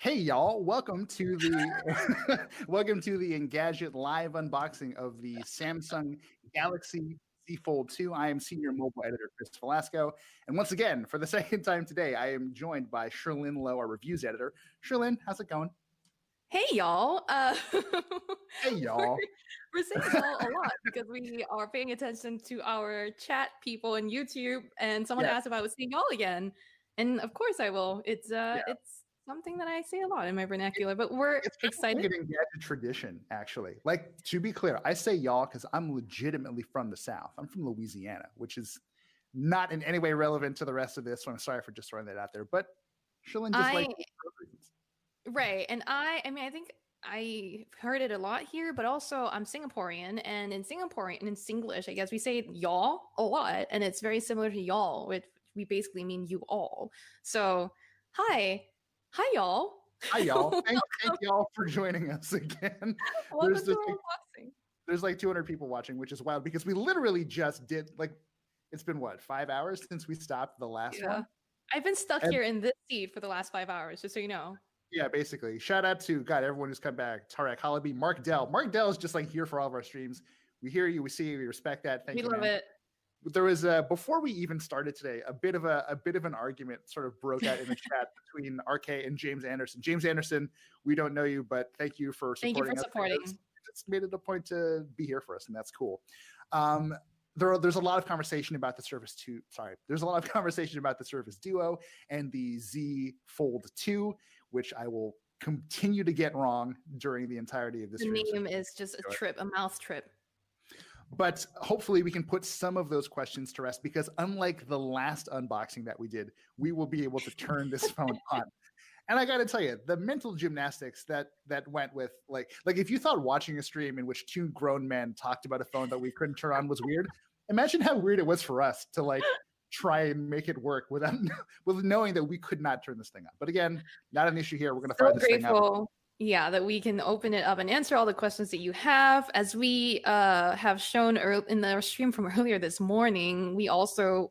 Hey y'all, welcome to the welcome to the Engadget live unboxing of the Samsung Galaxy Z Fold2. I am senior mobile editor Chris Velasco, and once again, for the second time today, I am joined by Sherlyn Lowe, our reviews editor. Sherlyn, how's it going? Hey y'all. Hey y'all. We're saying y'all a lot because we are paying attention to our chat people in YouTube, and someone Yeah, asked if I was saying y'all again. And of course I will. yeah. It's something that I say a lot in my vernacular, but we're It's kind of excited. like an Engadget tradition, actually. Like, to be clear, I say y'all because I'm legitimately from the South. I'm from Louisiana, which is not in any way relevant to the rest of this, so I'm sorry for just throwing that out there. But Sherlyn just like I Right. And I mean I think I heard it a lot here, but also I'm Singaporean, and in Singaporean in Singlish, I guess we say y'all a lot, and it's very similar to y'all, which we basically mean you all. So hi. Hi y'all. Hi, y'all. Thank y'all for joining us again. Welcome There's to just our like, unboxing. there's like 200 people watching, which is wild because we literally just did like it's been what 5 hours since we stopped the last Yeah. one. I've been stuck And here in this seat for the last 5 hours, just so you know. yeah, basically, shout out to God, everyone who's come back. Tarek Halaby, Mark Dell. Mark Dell is just like here for all of our streams. We hear you, we see you, we respect that. Thank We you, love man. it. There was before we even started today, a bit of an argument sort of broke out in the chat between RK and James Anderson. James Anderson, we don't know you, but thank you for Thank you for supporting us. supporting. It's made it a point to be here for us, and that's cool. There's a lot of conversation about the Surface 2. Sorry, there's a lot of conversation about the Surface Duo and the Z Fold 2, which I will continue to get wrong during the entirety of this The stream. name is just a trip, a mouth trip. But hopefully we can put some of those questions to rest because unlike the last unboxing that we did, we will be able to turn this phone on. And I got to tell you, the mental gymnastics that went with like if you thought watching a stream in which two grown men talked about a phone that we couldn't turn on was weird, imagine how weird it was for us to like try and make it work with knowing that we could not turn this thing on. But again, not an issue here. We're going to fire this thing up. Yeah, that we can open it up and answer all the questions that you have. As we have shown in the stream from earlier this morning, we also,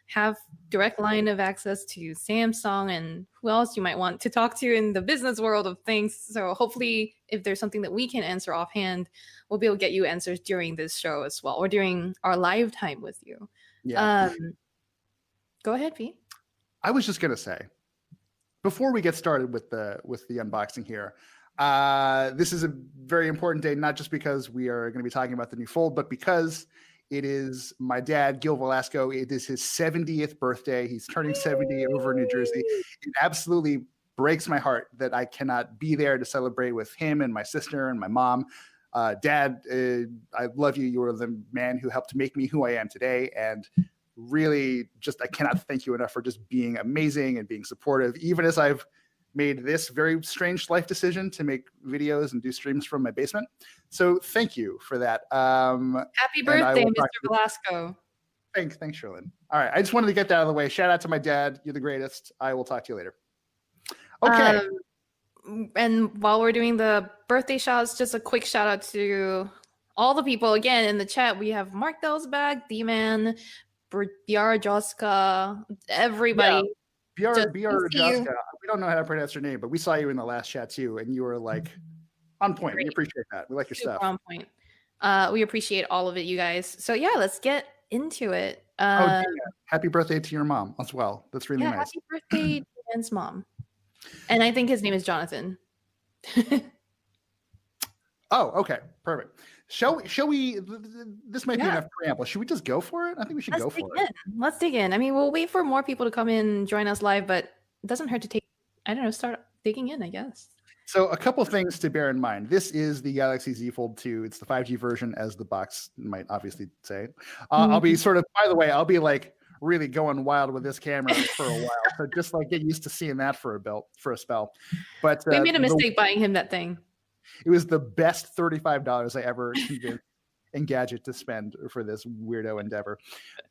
have direct line of access to Samsung and who else you might want to talk to in the business world of things. So hopefully, if there's something that we can answer offhand, we'll be able to get you answers during this show as well, or during our live time with you. Yeah. Go ahead, P. I was just going to say, before we get started with the unboxing here, this is a very important day, not just because we are going to be talking about the new Fold, but because it is my dad, Gil Velasco. It is his 70th birthday. He's turning 70 over in New Jersey. It absolutely breaks my heart that I cannot be there to celebrate with him and my sister and my mom. Dad, I love you. You are the man who helped make me who I am today. And really just I cannot thank you enough for just being amazing and being supportive, even as I've made this very strange life decision to make videos and do streams from my basement. So thank you for that. Happy birthday, Mr. Velasco. Thanks, Sherlyn. All right, I just wanted to get that out of the way. Shout out to my dad. You're the greatest. I will talk to you later. Okay. And while we're doing the birthday shouts, just a quick shout out to all the people again in the chat. We have Mark Delsbag, D-Man, Biara Joska, everybody. Yeah. Biara Joska. We don't know how to pronounce your name, but we saw you in the last chat too, and you were like on point. Great. We appreciate that. We like your Super stuff. On point. We appreciate all of it, you guys. So yeah, let's get into it. Happy birthday to your mom as well. That's really nice. Happy birthday to Dan's mom. And I think his name is Jonathan. Oh, okay. Perfect. Shall we this might be enough preamble. Should we just go for it? I think we should go for it. Let's dig in. I mean, we'll wait for more people to come in and join us live, but it doesn't hurt to start digging in, I guess. So a couple things to bear in mind. This is the Galaxy Z Fold 2. It's the 5G version, as the box might obviously say. I'll be by the way, I'll be like really going wild with this camera for a while. So just like get used to seeing that for a spell. But we made a mistake buying him that thing. It was the best $35 I ever convinced Engadget to spend for this weirdo endeavor.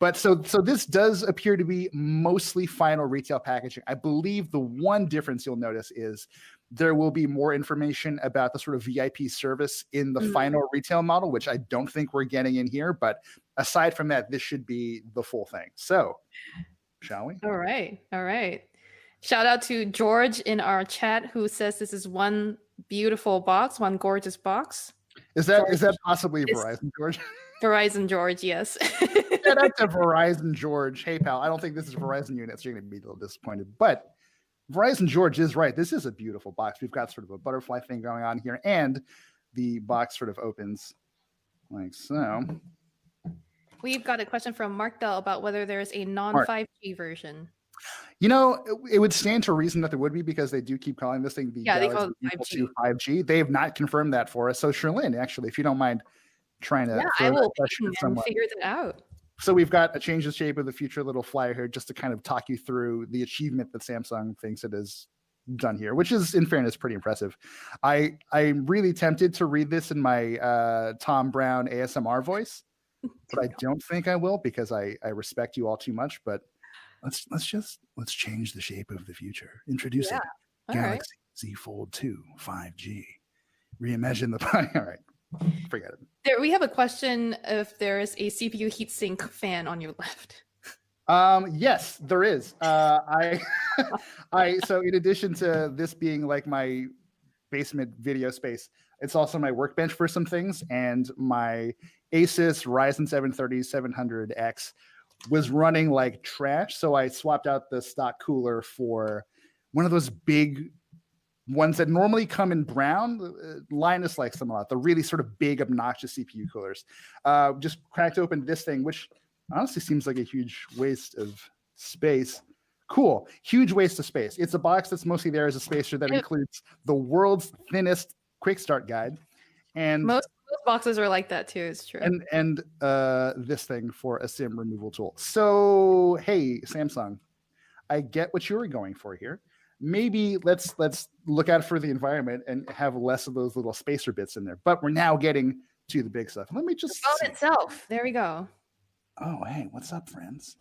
But so this does appear to be mostly final retail packaging. I believe the one difference you'll notice is there will be more information about the sort of VIP service in the final retail model, which I don't think we're getting in here. But aside from that, this should be the full thing. So shall we? All right. Shout out to George in our chat who says this is one beautiful box, one gorgeous box. Is that possibly Verizon, George? Verizon George, yes. Shout out to Verizon George. Hey pal, I don't think this is Verizon units. You're gonna be a little disappointed, but Verizon George is right. This is a beautiful box. We've got sort of a butterfly thing going on here, and the box sort of opens like so. We've got a question from Mark Dell about whether there's a non-5G version. You know, it would stand to reason that there would be, because they do keep calling this thing the Galaxy they call it 5G. They have not confirmed that for us. So Sherlyn, actually, if you don't mind trying to I will and figure that out. So we've got a change the shape of the future little flyer here just to kind of talk you through the achievement that Samsung thinks it has done here, which is, in fairness, pretty impressive. I'm really tempted to read this in my Tom Brown ASMR voice, but I don't think I will, because I respect you all too much. But let's change the shape of the future. Introducing Galaxy Z Fold2 5G. Reimagine the all right. Forget it. There, we have a question if there is a CPU heatsink fan on your left. Yes, there is. So in addition to this being like my basement video space, it's also my workbench for some things, and my Asus Ryzen 7 3700X was running like trash. So I swapped out the stock cooler for one of those big ones that normally come in brown. Linus likes them a lot. The really sort of big, obnoxious CPU coolers. Just cracked open this thing, which honestly seems like a huge waste of space. Cool. Huge waste of space. It's a box that's mostly there as a spacer that includes the world's thinnest quick start guide. And most boxes are like that too. It's true. And this thing for a SIM removal tool. So, hey, Samsung, I get what you were going for here. Maybe let's look out for the environment and have less of those little spacer bits in there. But we're now getting to the big stuff. Let me just the phone itself. There we go. Oh, hey, what's up, friends?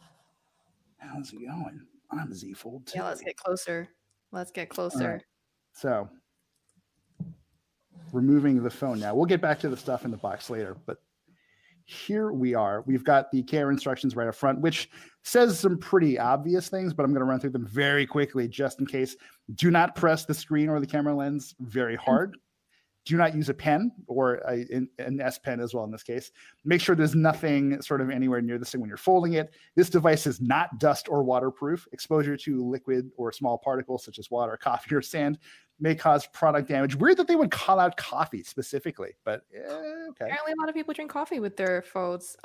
How's it going? I'm Z Fold2. Yeah, let's get closer. Let's get closer. Right. So, removing the phone now. We'll get back to the stuff in the box later, but here we are. We've got the care instructions right up front, which says some pretty obvious things, but I'm going to run through them very quickly just in case. Do not press the screen or the camera lens very hard. Do not use a pen or an S Pen as well in this case. Make sure there's nothing sort of anywhere near this thing when you're folding it. This device is not dust or waterproof. Exposure to liquid or small particles such as water, coffee, or sand may cause product damage. Weird that they would call out coffee specifically, but okay. Apparently a lot of people drink coffee with their folds.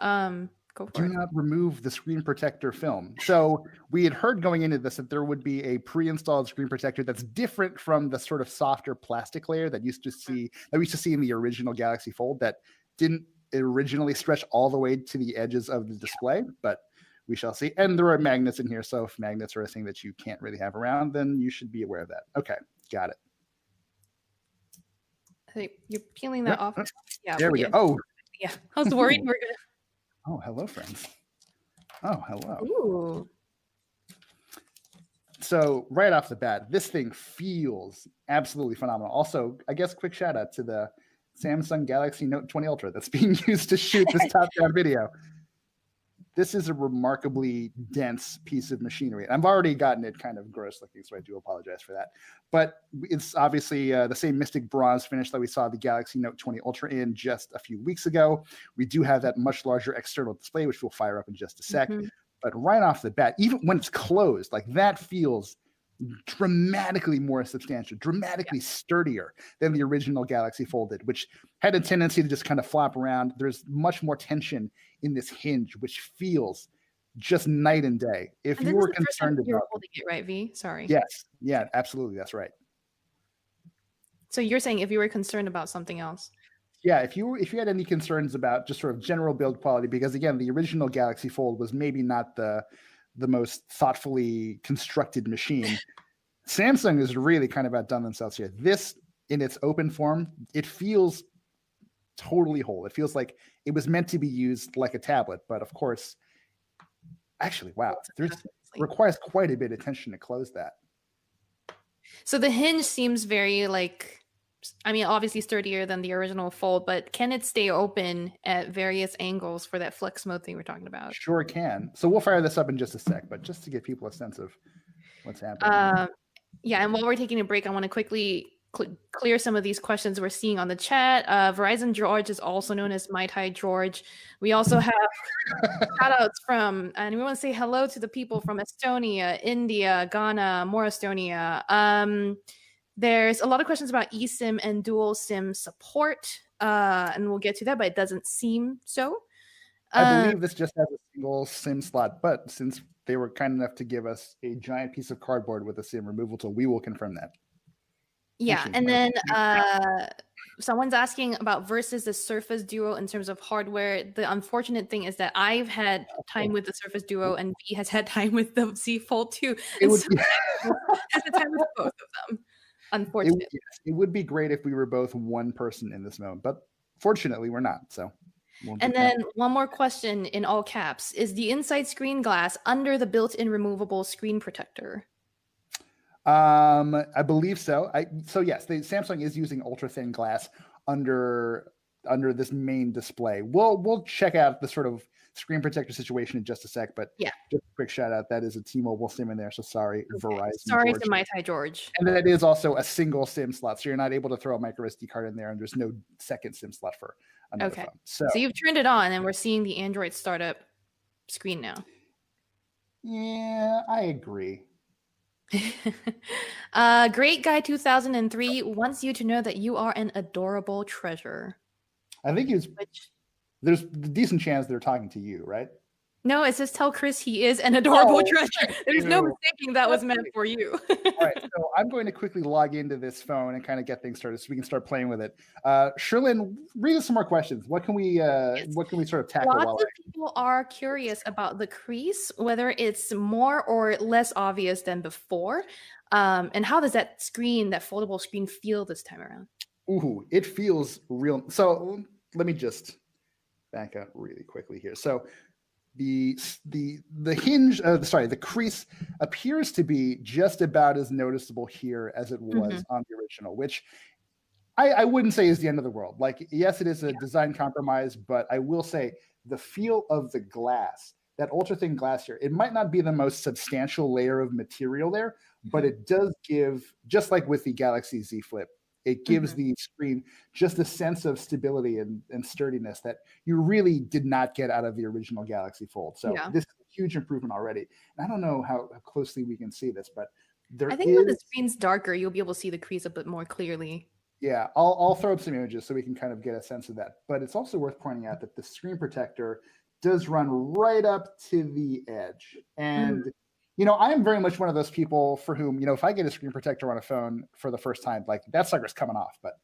Go for Do it. not remove the screen protector film. So we had heard going into this that there would be a pre-installed screen protector that's different from the sort of softer plastic layer that we used to see in the original Galaxy Fold that didn't originally stretch all the way to the edges of the display, but we shall see. And there are magnets in here, so if magnets are a thing that you can't really have around, then you should be aware of that. Okay, got it. Hey, you're peeling that off. Yeah, there we go. Oh, yeah. I was worried we're gonna. Oh, hello, friends. Oh, hello. Ooh. So right off the bat, this thing feels absolutely phenomenal. Also, I guess quick shout out to the Samsung Galaxy Note 20 Ultra that's being used to shoot this top-down video. This is a remarkably dense piece of machinery. I've already gotten it kind of gross looking, so I do apologize for that. But it's obviously the same Mystic Bronze finish that we saw the Galaxy Note 20 Ultra in just a few weeks ago. We do have that much larger external display, which we'll fire up in just a sec. Mm-hmm. But right off the bat, even when it's closed, like that feels dramatically more substantial, dramatically sturdier than the original Galaxy Fold did, which had a tendency to just kind of flop around. There's much more tension in this hinge, which feels just night and day. If you were concerned about holding it, right, V? Sorry. Yes. Yeah, absolutely. That's right. So you're saying if you were concerned about something else? Yeah, if you had any concerns about just sort of general build quality, because again, the original Galaxy Fold was maybe not the most thoughtfully constructed machine. Samsung has really kind of outdone themselves here. This, in its open form, it feels totally whole. It feels like it was meant to be used like a tablet, but of course, actually, wow, requires quite a bit of attention to close that. So the hinge seems very obviously sturdier than the original Fold, but can it stay open at various angles for that flex mode thing we're talking about? Sure can. So we'll fire this up in just a sec, but just to give people a sense of what's happening. Yeah, and while we're taking a break, I want to quickly clear some of these questions we're seeing on the chat. Verizon George is also known as Mai Tai George. We also have shout outs from, and we want to say hello to the people from Estonia, India, Ghana, more Estonia. There's a lot of questions about eSIM and dual SIM support, and we'll get to that, but it doesn't seem so. I believe this just has a single SIM slot, but since they were kind enough to give us a giant piece of cardboard with a SIM removal tool, we will confirm that. Yeah, and then someone's asking about versus the Surface Duo in terms of hardware. The unfortunate thing is that I've had time with the Surface Duo and V has had time with the Z Fold2. And so has the time with both of them, unfortunately. It would be great if we were both one person in this moment, but fortunately we're not. So. And then one more question in all caps. Is the inside screen glass under the built-in removable screen protector? I believe so. So yes, Samsung is using ultra thin glass under this main display. We'll check out the sort of screen protector situation in just a sec, but yeah, just a quick shout out. That is a T-Mobile SIM in there, so sorry, okay. Verizon. Sorry to Mai Tai George. And that is also a single SIM slot, so you're not able to throw a micro SD card in there, and there's no second SIM slot for another phone. So you've turned it on, and we're seeing the Android startup screen now. Yeah, I agree. Great Guy 2003 wants you to know that you are an adorable treasure. I think there's a decent chance they're talking to you, right? No, it says tell Chris he is an adorable treasure. There's no mistaking that was meant for you. All right, so I'm going to quickly log into this phone and kind of get things started so we can start playing with it. Sherlyn, read us some more questions. What can we sort of tackle? Lots of people are curious about the crease, whether it's more or less obvious than before, and how does that foldable screen feel this time around? Ooh, it feels real. So let me just back up really quickly here. So the crease appears to be just about as noticeable here as it was on the original, which I wouldn't say is the end of the world. Like, yes, it is a design compromise, but I will say the feel of the glass, that ultra thin glass here, it might not be the most substantial layer of material there, but it does give, just like with the Galaxy Z Flip, it gives the screen just a sense of stability and sturdiness that you really did not get out of the original Galaxy Fold. So this is a huge improvement already. And I don't know how closely we can see this, but I think when the screen's darker, you'll be able to see the crease a bit more clearly. Yeah, I'll throw up some images so we can kind of get a sense of that. But it's also worth pointing out that the screen protector does run right up to the edge. And you know, I'm very much one of those people for whom, you know, if I get a screen protector on a phone for the first time, like that sucker's coming off. But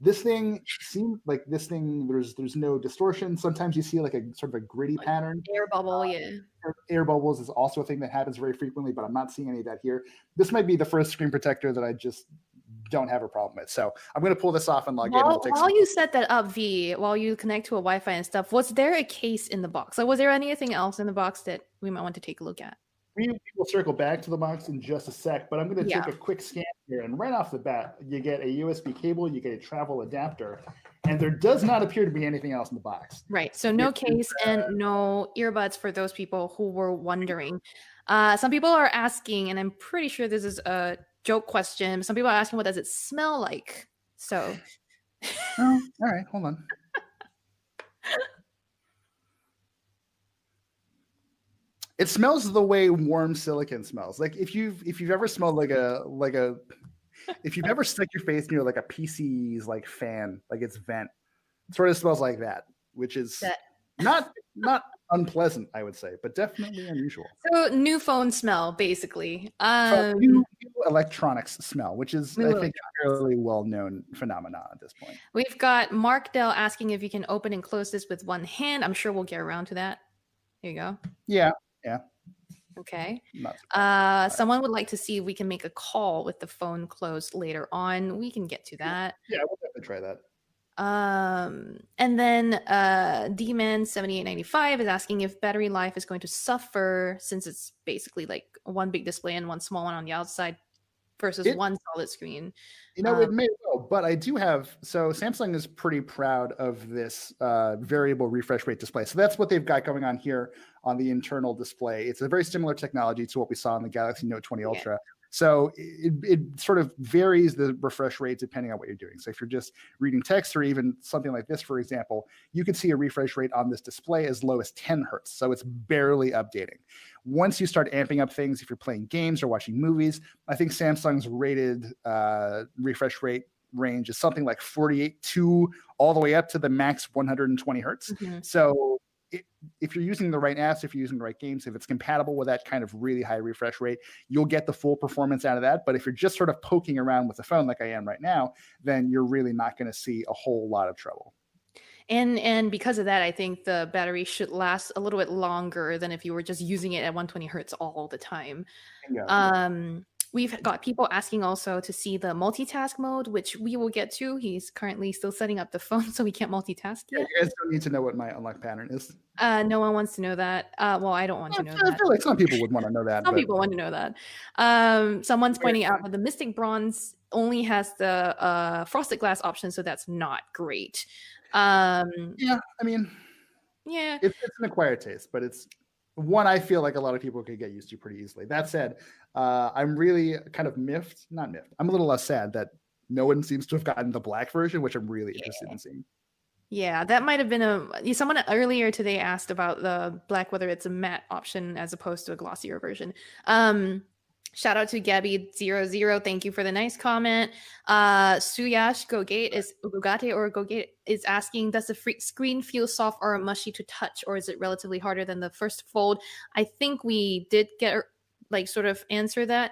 this thing seems like there's no distortion. Sometimes you see like a sort of a gritty pattern. Air bubble, Air bubbles is also a thing that happens very frequently, but I'm not seeing any of that here. This might be the first screen protector that I just don't have a problem with. So I'm going to pull this off and log in. While you set that up, V, while you connect to a Wi-Fi and stuff, was there a case in the box? Like, was there anything else in the box that we might want to take a look at? We will circle back to the box in just a sec, but I'm going to take a quick scan here. And right off the bat, you get a USB cable, you get a travel adapter, and there does not appear to be anything else in the box. Right. So no case and no earbuds for those people who were wondering. Some people are asking, and I'm pretty sure this is a joke question. Some people are asking, what does it smell like? So. Oh, all right. Hold on. It smells the way warm silicon smells. Like if you've ever smelled if you've ever stuck your face near like a PC's like fan, like its vent, it sort of smells like that, which is not unpleasant, I would say, but definitely unusual. So new phone smell, basically. New electronics smell, which is I think a fairly well-known phenomenon at this point. We've got Mark Dell asking if you can open and close this with one hand. I'm sure we'll get around to that. Here you go. Yeah. Okay. Someone would like to see if we can make a call with the phone closed later on. We can get to that. Yeah, we'll definitely try that. And then DMan7895 is asking if battery life is going to suffer since it's basically like one big display and one small one on the outside. versus one solid screen. It may well, but I do have, so Samsung is pretty proud of this variable refresh rate display. So that's what they've got going on here on the internal display. It's a very similar technology to what we saw in the Galaxy Note 20 Ultra. So it sort of varies the refresh rate depending on what you're doing. So if you're just reading text or even something like this, for example, you could see a refresh rate on this display as low as 10 hertz. So it's barely updating. Once you start amping up things, if you're playing games or watching movies, I think Samsung's rated refresh rate range is something like 48 to all the way up to the max 120 hertz. So if you're using the right apps, if you're using the right games, if it's compatible with that kind of really high refresh rate, you'll get the full performance out of that. But if you're just sort of poking around with the phone like I am right now, then you're really not going to see a whole lot of trouble. And because of that, I think the battery should last a little bit longer than if you were just using it at 120 hertz all the time. We've got people asking also to see the multitask mode, which we will get to. He's currently still setting up the phone, so we can't multitask yet. You guys don't need to know what my unlock pattern is. No one wants to know that. Well, I don't want to know that. I feel like some people would want to know that. Some people want to know that. Someone's pointing out that the Mystic Bronze only has the frosted glass option, so that's not great. Yeah, I mean, yeah, it's an acquired taste, but it's one I feel like a lot of people could get used to pretty easily. That said, I'm really kind of miffed. Not miffed. I'm a little less sad that no one seems to have gotten the black version, which I'm really interested in seeing. Yeah, that might have been someone earlier today asked about the black, whether it's a matte option as opposed to a glossier version. Shout out to Gabby00. Thank you for the nice comment. Suyash Gogate is asking, does the screen feel soft or mushy to touch, or is it relatively harder than the first Fold? I think we did get sort of answer that.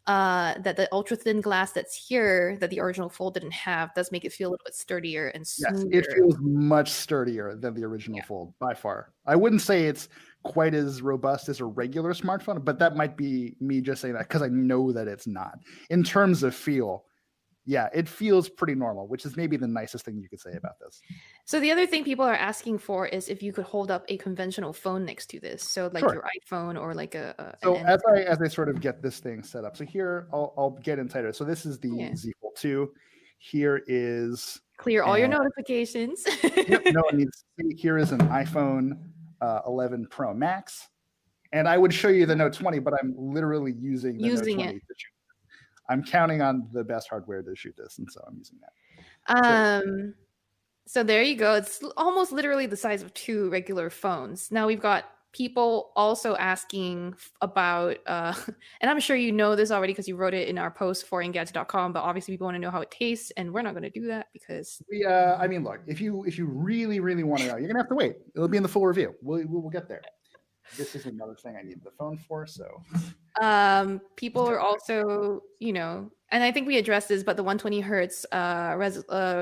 That the ultra thin glass that's here that the original Fold didn't have does make it feel a little bit sturdier and smoother. Yes, it feels much sturdier than the original Fold by far. I wouldn't say it's quite as robust as a regular smartphone, but that might be me just saying that because I know that it's not. In terms of feel, yeah, it feels pretty normal, which is maybe the nicest thing you could say about this. So the other thing people are asking for is if you could hold up a conventional phone next to this. So like your iPhone or like So as I sort of get this thing set up. So here I'll get in tighter. So this is the Z Fold2. Here is clear all your notifications. No one needs to see. Here is an iPhone 11 Pro Max. And I would show you the Note 20, but I'm literally using the Note 20 to shoot. I'm counting on the best hardware to shoot this, and so I'm using that. So there you go. It's almost literally the size of two regular phones. Now we've got people also asking about, and I'm sure you know this already because you wrote it in our post for Engadget.com, but obviously people want to know how it tastes, and we're not going to do that because I mean, look, if you really, really want to know, you're gonna have to wait. It'll be in the full review. We'll get there. This is another thing I need the phone for. So people are also, and I think we addressed this, but the 120 hertz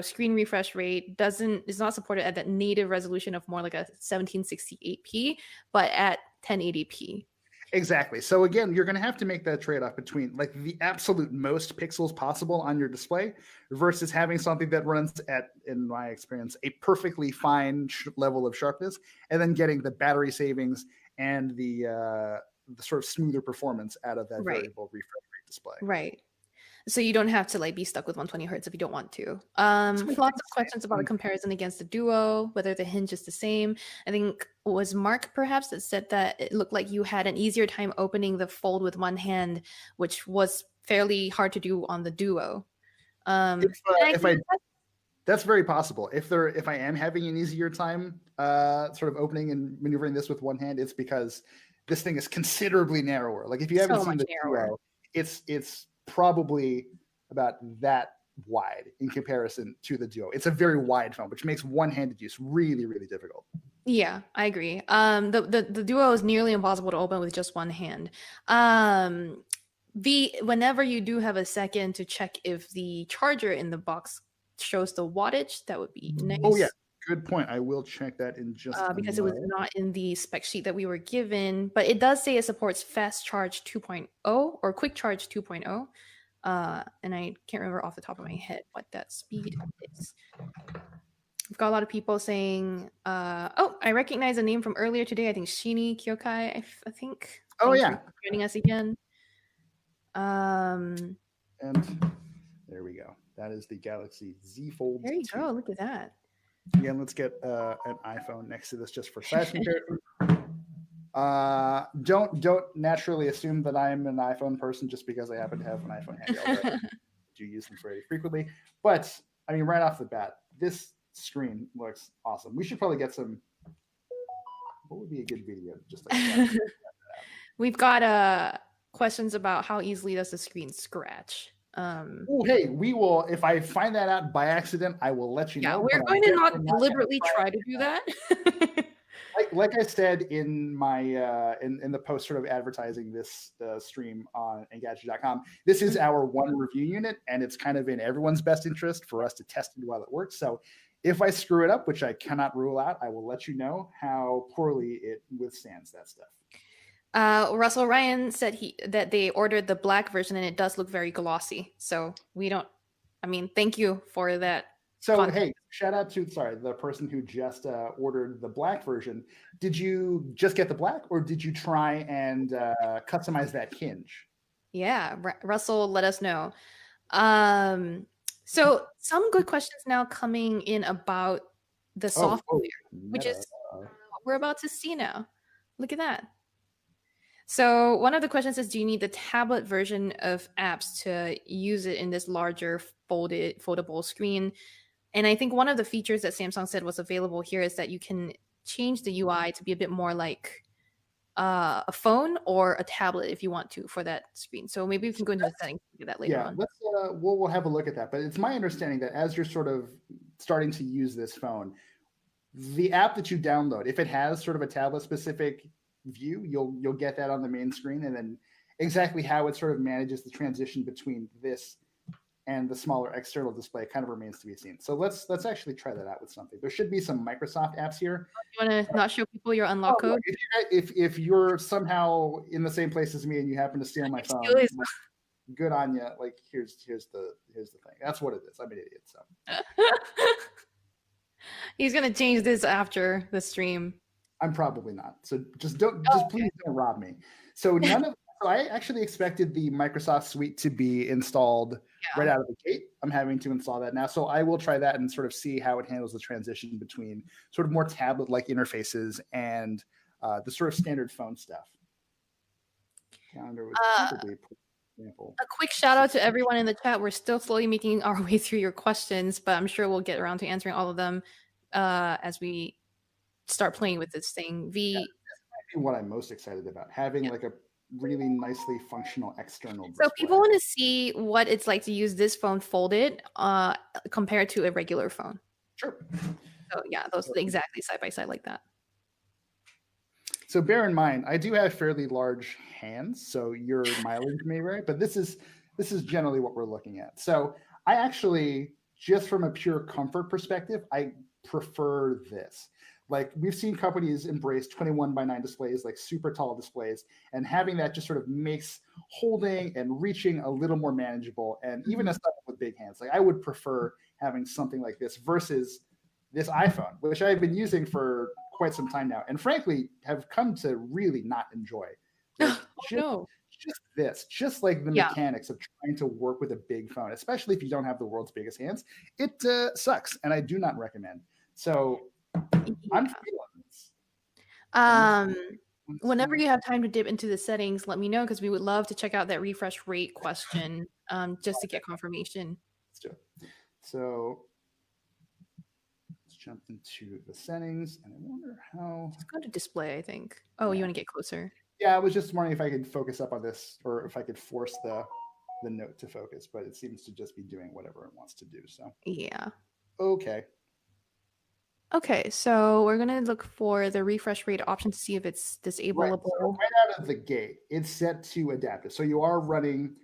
screen refresh rate is not supported at that native resolution of more like a 1768p, but at 1080p. Exactly. So again, you're going to have to make that trade-off between like the absolute most pixels possible on your display versus having something that runs at, in my experience, a perfectly fine level of sharpness, and then getting the battery savings and the sort of smoother performance out of that variable refresh rate display. Right. So you don't have to be stuck with 120 hertz if you don't want to. Lots of questions about a comparison against the Duo, whether the hinge is the same. I think it was Mark perhaps that said that it looked like you had an easier time opening the Fold with one hand, which was fairly hard to do on the Duo. That's very possible. If I am having an easier time sort of opening and maneuvering this with one hand, it's because this thing is considerably narrower. Like if you haven't seen the Duo, it's probably about that wide in comparison to the Duo. It's a very wide phone, which makes one-handed use really, really difficult. Yeah, I agree. The Duo is nearly impossible to open with just one hand. Whenever you do have a second to check if the charger in the box shows the wattage, that would be nice. Oh yeah, good point. I will check that in just because it was not in the spec sheet that we were given, but it does say it supports fast charge 2.0 or quick charge 2.0, and I can't remember off the top of my head what that speed is. We've got a lot of people saying, I recognize a name from earlier today. I think Shini Kyokai, I think. Oh yeah, joining us again. And there we go. That is the Galaxy Z Fold2. There you go. Look at that. Again, let's get an iPhone next to this just for size comparison. Don't naturally assume that I'm an iPhone person just because I happen to have an iPhone handy. I do use them very frequently, but I mean, right off the bat, this screen looks awesome. We should probably get some. What would be a good video? Just like that. We've got questions about how easily does the screen scratch. Oh, hey, we will. If I find that out by accident, I will let you know. Yeah, we're going to not deliberately try to do that. like I said in my in the post sort of advertising this stream on Engadget.com, this is our one review unit, and it's kind of in everyone's best interest for us to test it while it works. So if I screw it up, which I cannot rule out, I will let you know how poorly it withstands that stuff. Russell Ryan said that they ordered the black version and it does look very glossy. So we don't. I mean, thank you for that. So hey, shout out to the person who just ordered the black version. Did you just get the black, or did you try and customize that hinge? Yeah, Russell, let us know. So some good questions now coming in about the software, which is what we're about to see now. Look at that. So one of the questions is, do you need the tablet version of apps to use it in this larger foldable screen? And I think one of the features that Samsung said was available here is that you can change the UI to be a bit more like a phone or a tablet if you want to for that screen. So maybe we can go into the settings and do that later on. Let's we'll have a look at that. But it's my understanding that as you're sort of starting to use this phone, the app that you download, if it has sort of a tablet specific view, you'll get that on the main screen, and then exactly how it sort of manages the transition between this and the smaller external display kind of remains to be seen. So let's actually try that out with something. There should be some Microsoft apps here. You want to not show people your unlock code? If you're somehow in the same place as me and you happen to steal my phone, good on you. Like here's the thing. That's what it is. I'm an idiot. So he's gonna change this after the stream. I'm probably not. So please don't rob me. So I actually expected the Microsoft Suite to be installed right out of the gate. I'm having to install that now. So I will try that and sort of see how it handles the transition between sort of more tablet-like interfaces and the sort of standard phone stuff. Calendar was probably a example. A quick shout out to everyone in the chat. We're still slowly making our way through your questions, but I'm sure we'll get around to answering all of them as we start playing with this thing. This might be what I'm most excited about, having like a really nicely functional external display. So people want to see what it's like to use this phone folded compared to a regular phone. Sure. So yeah, those are exactly side by side like that. So bear in mind, I do have fairly large hands, so your mileage may vary, but this is generally what we're looking at. So I actually, just from a pure comfort perspective, I prefer this. Like we've seen companies embrace 21:9 displays, like super tall displays, and having that just sort of makes holding and reaching a little more manageable. And even as someone with big hands, like I would prefer having something like this versus this iPhone, which I've been using for quite some time now, and frankly have come to really not enjoy. Like, just like the mechanics of trying to work with a big phone, especially if you don't have the world's biggest hands, it sucks, and I do not recommend. So I'm feeling this. Whenever you have time to dip into the settings, let me know, because we would love to check out that refresh rate question just to get confirmation. Let's do it. So let's jump into the settings, and I wonder how. Let's go to display, I think. Oh, you want to get closer? Yeah, I was just wondering if I could focus up on this, or if I could force the note to focus, but it seems to just be doing whatever it wants to do. So yeah. Okay, so we're going to look for the refresh rate option to see if it's disableable. Right. So right out of the gate, it's set to adaptive. So you are running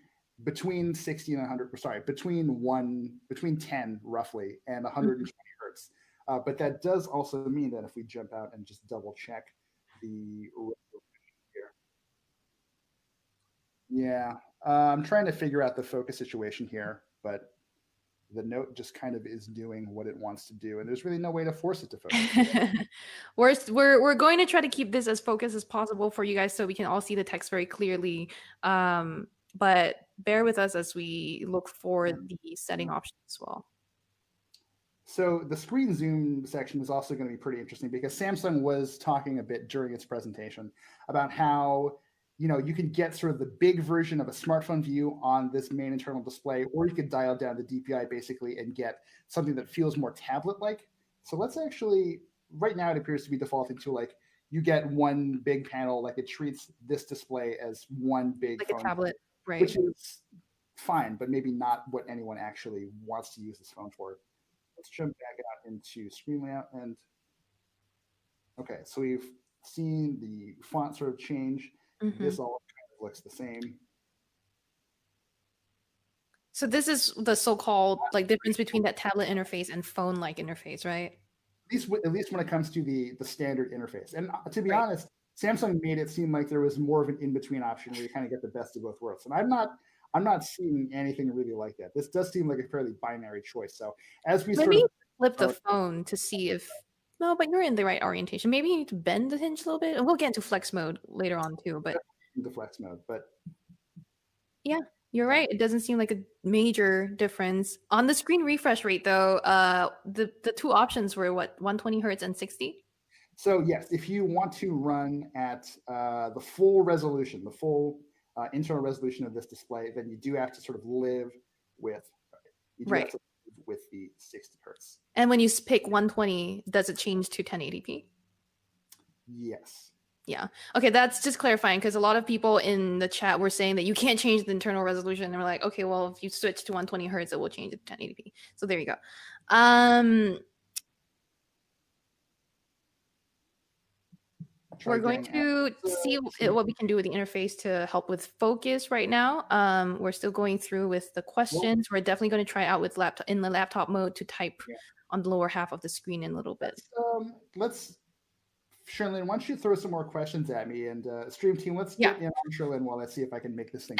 between 60 and 100, between 10 roughly and 120 hertz. But that does also mean that if we jump out and just double check the resolution here. I'm trying to figure out the focus situation here, but the note just kind of is doing what it wants to do, and there's really no way to force it to focus. We're going to try to keep this as focused as possible for you guys, so we can all see the text very clearly. but bear with us as we look for the setting options as well. So the screen zoom section is also going to be pretty interesting because Samsung was talking a bit during its presentation about how, you know, you can get sort of the big version of a smartphone view on this main internal display, or you could dial down the DPI basically and get something that feels more tablet-like. So let's actually, right now it appears to be defaulting to like, you get one big panel, like it treats this display as one big Like phone, a tablet, right? which is fine, but maybe not what anyone actually wants to use this phone for. Let's jump back out into screen layout. And okay, so we've seen the font sort of change. This all kind of looks the same. So this is the so-called like difference between that tablet interface and phone-like interface, right? At least when it comes to the standard interface. And to be honest, Samsung made it seem like there was more of an in-between option where you kind of get the best of both worlds. And I'm not seeing anything really like that. This does seem like a fairly binary choice. So as we maybe flip the phone to see if no, but you're in the right orientation. Maybe you need to bend the hinge a little bit, and we'll get into flex mode later on too. But the flex mode, but yeah, you're right. It doesn't seem like a major difference on the screen refresh rate, though. The two options were what, 120 hertz and 60. So yes, if you want to run at the full resolution, the full internal resolution of this display, then you do have to sort of live with have to live with the 60 hertz. And when you pick 120, does it change to 1080p? Yes. Yeah. Okay, that's just clarifying because a lot of people in the chat were saying that you can't change the internal resolution. And we're like, okay, well, if you switch to 120 hertz, it will change it to 1080p. So there you go. We're going to see what we can do with the interface to help with focus right now. We're still going through with the questions. We're definitely going to try out with in the laptop mode to type on the lower half of the screen in a little bit. Let's Sherlyn, why don't you throw some more questions at me, and stream team, let's get in on Sherlyn while I see if I can make this thing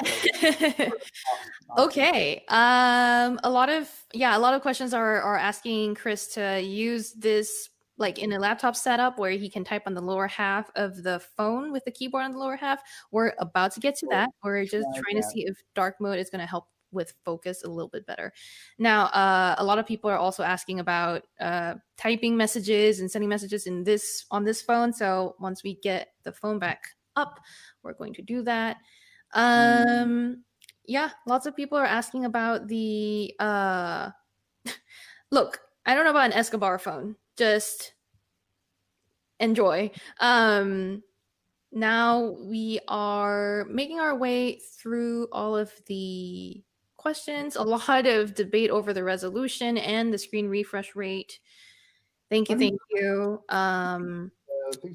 okay. A lot of questions are asking Chris to use this like in a laptop setup where he can type on the lower half of the phone with the keyboard on the lower half. We're about to get to that. We're just trying to see if dark mode is going to help with focus a little bit better. Now, a lot of people are also asking about typing messages and sending messages on this phone. So once we get the phone back up, we're going to do that. Yeah, lots of people are asking about the look, I don't know about an Escobar phone. Just enjoy. Now we are making our way through all of the questions. A lot of debate over the resolution and the screen refresh rate. Thank you. Things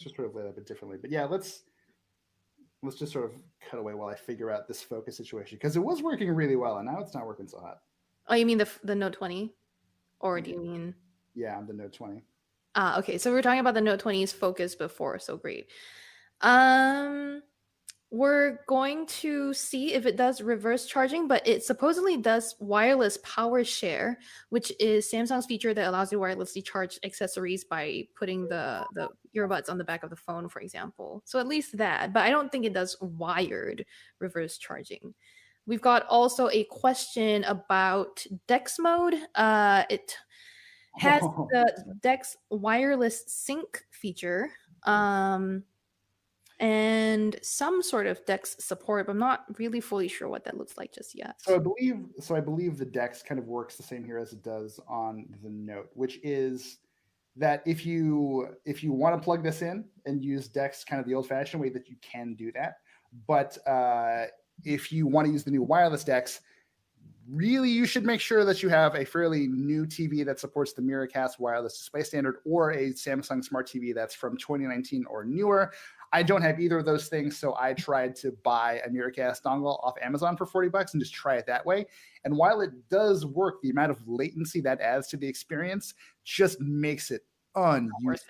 are sort of laid out a bit differently, but yeah, let's just sort of cut away while I figure out this focus situation, because it was working really well and now it's not working so hot. Oh, you mean the Note 20? Or do you mean? Yeah, the Note 20. Okay, so we were talking about the Note 20's focus before, so great. We're going to see if it does reverse charging, but it supposedly does wireless power share, which is Samsung's feature that allows you to wirelessly charge accessories by putting the earbuds on the back of the phone, for example. So at least that, but I don't think it does wired reverse charging. We've got also a question about Dex Mode. It has the Dex wireless sync feature. And some sort of Dex support, but I'm not really fully sure what that looks like just yet. So I believe the Dex kind of works the same here as it does on the Note, which is that if you want to plug this in and use Dex kind of the old-fashioned way, that you can do that. But if you want to use the new wireless Dex, really you should make sure that you have a fairly new TV that supports the Miracast wireless display standard, or a Samsung Smart TV that's from 2019 or newer. I don't have either of those things, so I tried to buy a Miracast dongle off Amazon for $40 and just try it that way. And while it does work, the amount of latency that adds to the experience just makes it unusable.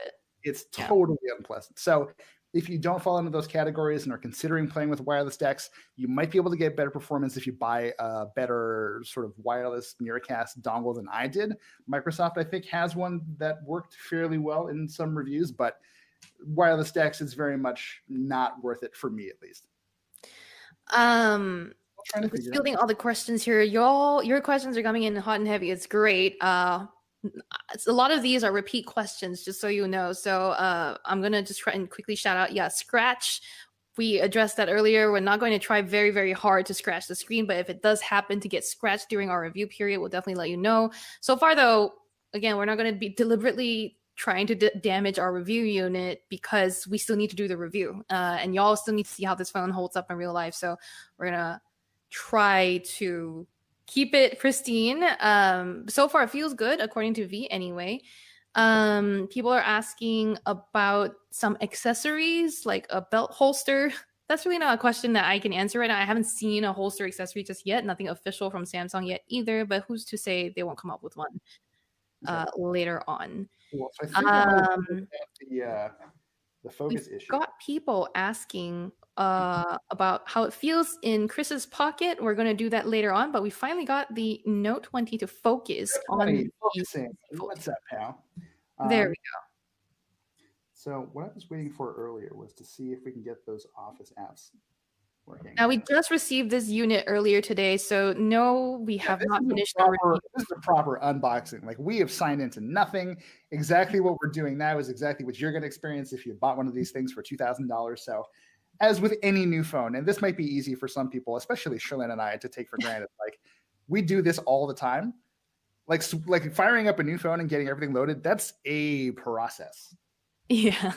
It's totally unpleasant. So if you don't fall into those categories and are considering playing with wireless Dex, you might be able to get better performance if you buy a better sort of wireless Miracast dongle than I did. Microsoft, I think, has one that worked fairly well in some reviews, but wireless Dex is very much not worth it for me, at least. trying to figure fielding all the questions here. Your questions are coming in hot and heavy. It's great. A lot of these are repeat questions, just so you know. So I'm gonna just try and quickly shout out. Yeah, Scratch. We addressed that earlier. We're not going to try very, very hard to scratch the screen, but if it does happen to get scratched during our review period, we'll definitely let you know. So far, though, again, we're not going to be deliberately trying to damage our review unit because we still need to do the review. And y'all still need to see how this phone holds up in real life. So we're going to try to keep it pristine. So far, it feels good, according to V anyway. People are asking about some accessories like a belt holster. That's really not a question that I can answer right now. I haven't seen a holster accessory just yet. Nothing official from Samsung yet either, but who's to say they won't come up with one later on. Cool. So I think the focus issue. Got people asking about how it feels in Chris's pocket. We're going to do that later on, but we finally got the Note 20 to focus on focusing. What's up, pal? There we go. So what I was waiting for earlier was to see if we can get those Office apps working. Now we just received this unit earlier today, so no, we have not finished the review. This is a proper unboxing. Like, we have signed into nothing. Exactly what we're doing now is exactly what you're going to experience if you bought one of these things for $2,000. So, as with any new phone, and this might be easy for some people, especially Sherlyn and I, to take for granted. Like, we do this all the time. Like firing up a new phone and getting everything loaded, that's a process. Yeah.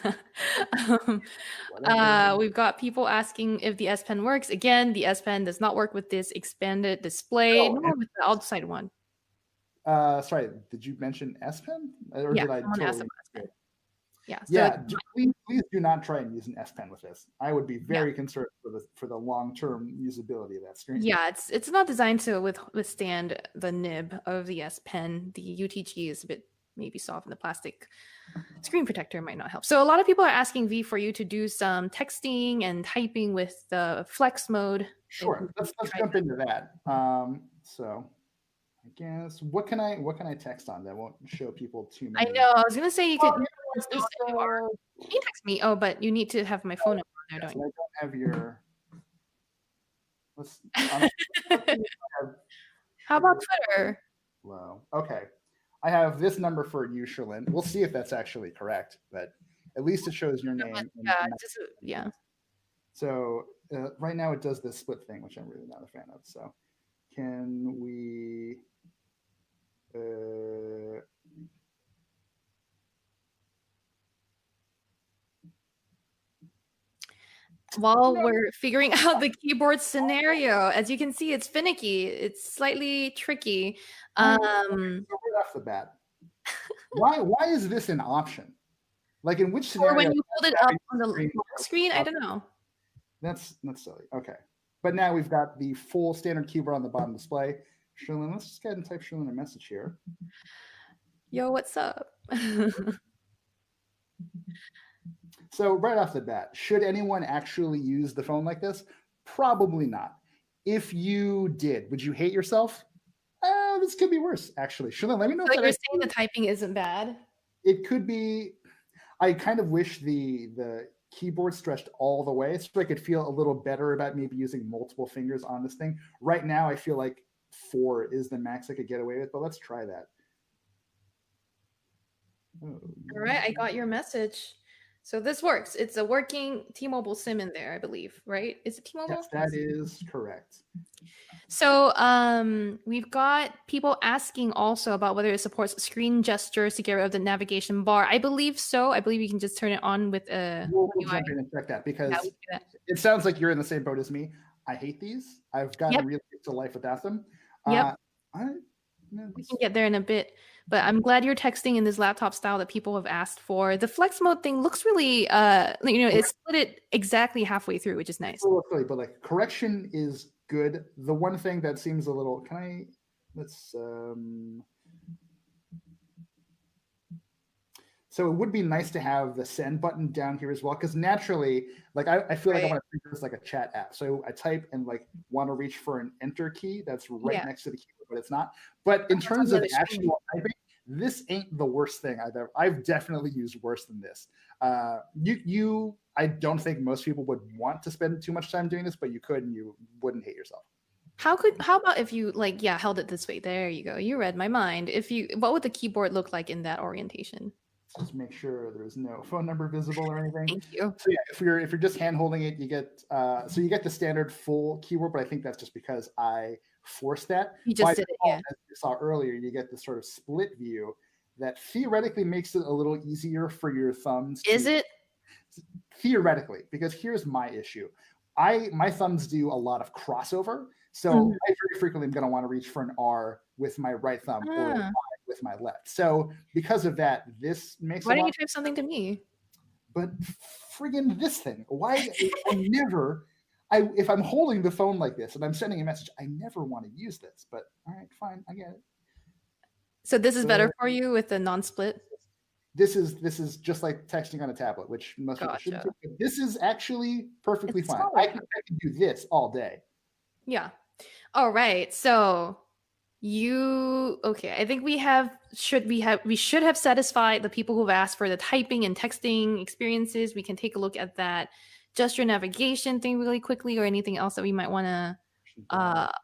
We've got people asking if the S Pen works. Again, the S Pen does not work with this expanded display, nor with the outside one. Sorry, did you mention S Pen? Or yeah, did I totally S Pen. Yeah. So please do not try and use an S Pen with this. I would be very concerned for the long-term usability of that screen. Yeah, it's not designed to withstand the nib of the S Pen. The UTG is a bit maybe soft, and the plastic screen protector might not help. So a lot of people are asking V for you to do some texting and typing with the Flex mode. Sure, let's jump into that. So I guess what can I text on that won't show people too many? I know. I was gonna say you could. You can text me. Oh, but you need to have my phone number on there, don't you? I don't have your. How about Twitter? Wow. Okay. I have this number for you, Sherlyn. We'll see if that's actually correct, but at least it shows your name. Yeah. So right now it does this split thing, which I'm really not a fan of. So can we? While we're figuring out the keyboard scenario, as you can see, it's finicky. It's slightly tricky. So right off the bat, why is this an option? Like, in which scenario? Or when you hold it up on the screen, I don't know. That's silly. Okay, but now we've got the full standard keyboard on the bottom display. Sherlyn, let's just go ahead and type Sherlyn a message here. Yo, what's up? So right off the bat, should anyone actually use the phone like this? Probably not. If you did, would you hate yourself? This could be worse, actually. Sherlyn, let me know. So you're saying the typing isn't bad? It could be. I kind of wish the keyboard stretched all the way so I could feel a little better about maybe using multiple fingers on this thing. Right now, I feel like 4 is the max I could get away with, but let's try that. All right, I got your message. So this works. It's a working T-Mobile SIM in there, I believe, right? Is it T-Mobile? Yes, that is correct. So we've got people asking also about whether it supports screen gestures to get rid of the navigation bar. I believe so. I believe you can just turn it on with a We'll jump in and check that because it sounds like you're in the same boat as me. I hate these. I've gotten really used to life without them. Yep. We can get there in a bit. But I'm glad you're texting in this laptop style that people have asked for. The Flex mode thing looks really, it split it exactly halfway through, which is nice. But like correction is good. The one thing that seems a little, so it would be nice to have the send button down here as well, because naturally, like I feel like I want to treat this like a chat app. So I type and like want to reach for an enter key that's right next to the keyboard, but it's not. But in terms of actual typing, this ain't the worst thing I've definitely used worse than this. I don't think most people would want to spend too much time doing this, but you could and you wouldn't hate yourself. How about if you like, yeah, held it this way? There you go. You read my mind. What would the keyboard look like in that orientation? Just make sure there's no phone number visible or anything. Thank you. So yeah, if you're just hand holding it, you get so you get the standard full keyboard, but I think that's just because I forced that. You just did it, yeah. As you saw earlier, you get this sort of split view that theoretically makes it a little easier for your thumbs. Is it? Theoretically, because here's my issue. My thumbs do a lot of crossover, so I very frequently am going to want to reach for an R with my right thumb or Y with my left. So because of that, this makes. Why don't you type something to me? But friggin' this thing. Why if I'm holding the phone like this and I'm sending a message, I never want to use this. But all right, fine, I get it. So this is better for you with the non-split? This is just like texting on a tablet, which most people shouldn't do. But this is actually perfectly fine. I can do this all day. Yeah. All right. So I think we should have satisfied the people who've asked for the typing and texting experiences. We can take a look at that gesture navigation thing really quickly, or anything else that we might want to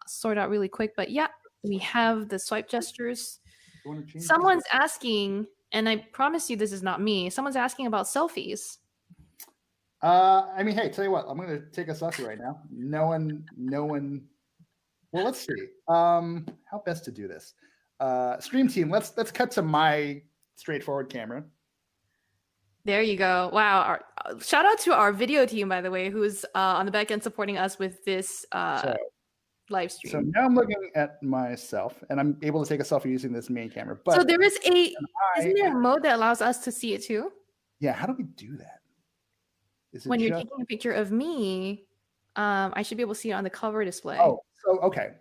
sort out really quick. But yeah, we have the swipe gestures. Someone's asking, and I promise you this is not me, someone's asking about selfies. I mean, hey, tell you what, I'm going to take a selfie right now. No one. Well, let's see. How best to do this? Stream team, let's cut to my straightforward camera. There you go. Wow. Shout out to our video team, by the way, who's on the back end supporting us with this live stream. So now I'm looking at myself, and I'm able to take a selfie using this main camera. But so there is isn't there a mode that allows us to see it too? Yeah. How do we do that? When you're taking a picture of me, I should be able to see it on the cover display. Oh, so okay.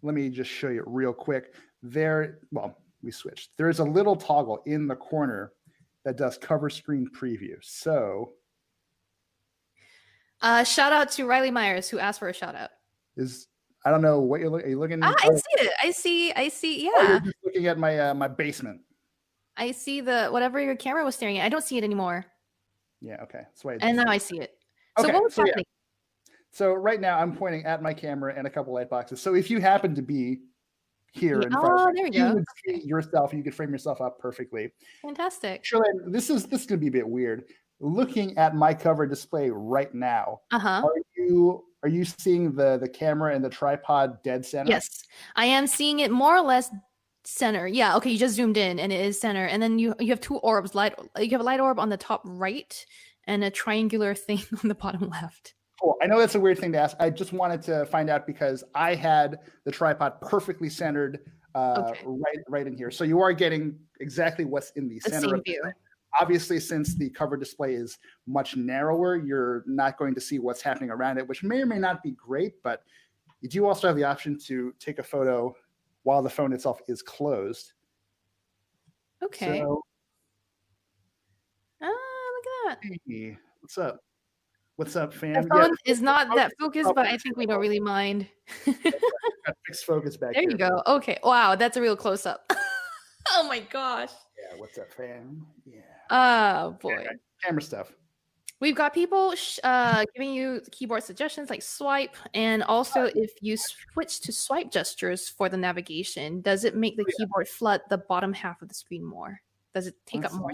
Let me just show you real quick. We switched. There's a little toggle in the corner that does cover screen preview. So shout out to Riley Myers, who asked for a shout out. I don't know what are you looking at? I see it. I see. Yeah. Oh, you're just looking at my basement. I see whatever your camera was staring at. I don't see it anymore. Yeah. Okay. That's why. And now I see it. Okay, so what was happening? Yeah. So right now I'm pointing at my camera and a couple light boxes. So if you happen to be here in front of me, there you would see yourself. You could frame yourself up perfectly. Fantastic. Shirley, this is going to be a bit weird. Looking at my cover display right now, are you seeing the camera and the tripod dead center? Yes, I am seeing it more or less center. Yeah, okay, you just zoomed in and it is center. And then you have two orbs. You have a light orb on the top right and a triangular thing on the bottom left. Cool. I know that's a weird thing to ask. I just wanted to find out because I had the tripod perfectly centered right in here. So you are getting exactly what's in the center of view. Obviously, since the cover display is much narrower, you're not going to see what's happening around it, which may or may not be great, but you do also have the option to take a photo while the phone itself is closed. Okay. So, look at that. Hey, what's up? What's up, fam? The phone is not that focused, but I think we don't really mind. Got fixed focus back there here. You go. Okay. Wow, that's a real close-up. Oh my gosh. Yeah, what's up, fam? Yeah. Oh boy. Okay. Camera stuff. We've got people giving you keyboard suggestions like swipe, and also if you switch to swipe gestures for the navigation, does it make the keyboard flood the bottom half of the screen more? Does it take up more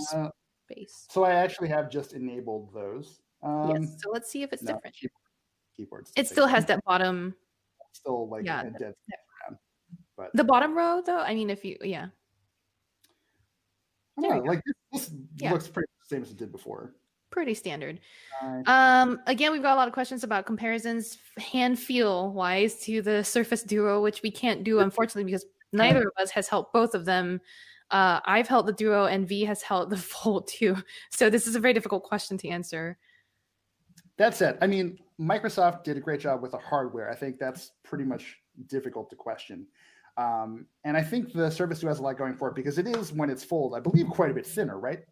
space? So I actually have just enabled those. Yes. So let's see if it's different. Keyboards. It still has that bottom. Still like a dead around. But the bottom row, though. I mean, if you like this looks pretty the same as it did before. Pretty standard. Again, we've got a lot of questions about comparisons hand feel wise to the Surface Duo, which we can't do unfortunately because neither of us has held both of them. I've held the Duo and V has held the Fold 2. So this is a very difficult question to answer. That said, I mean, Microsoft did a great job with the hardware. I think that's pretty much difficult to question. And I think the Surface 2 has a lot going for it because it is, when it's fold, I believe, quite a bit thinner, right?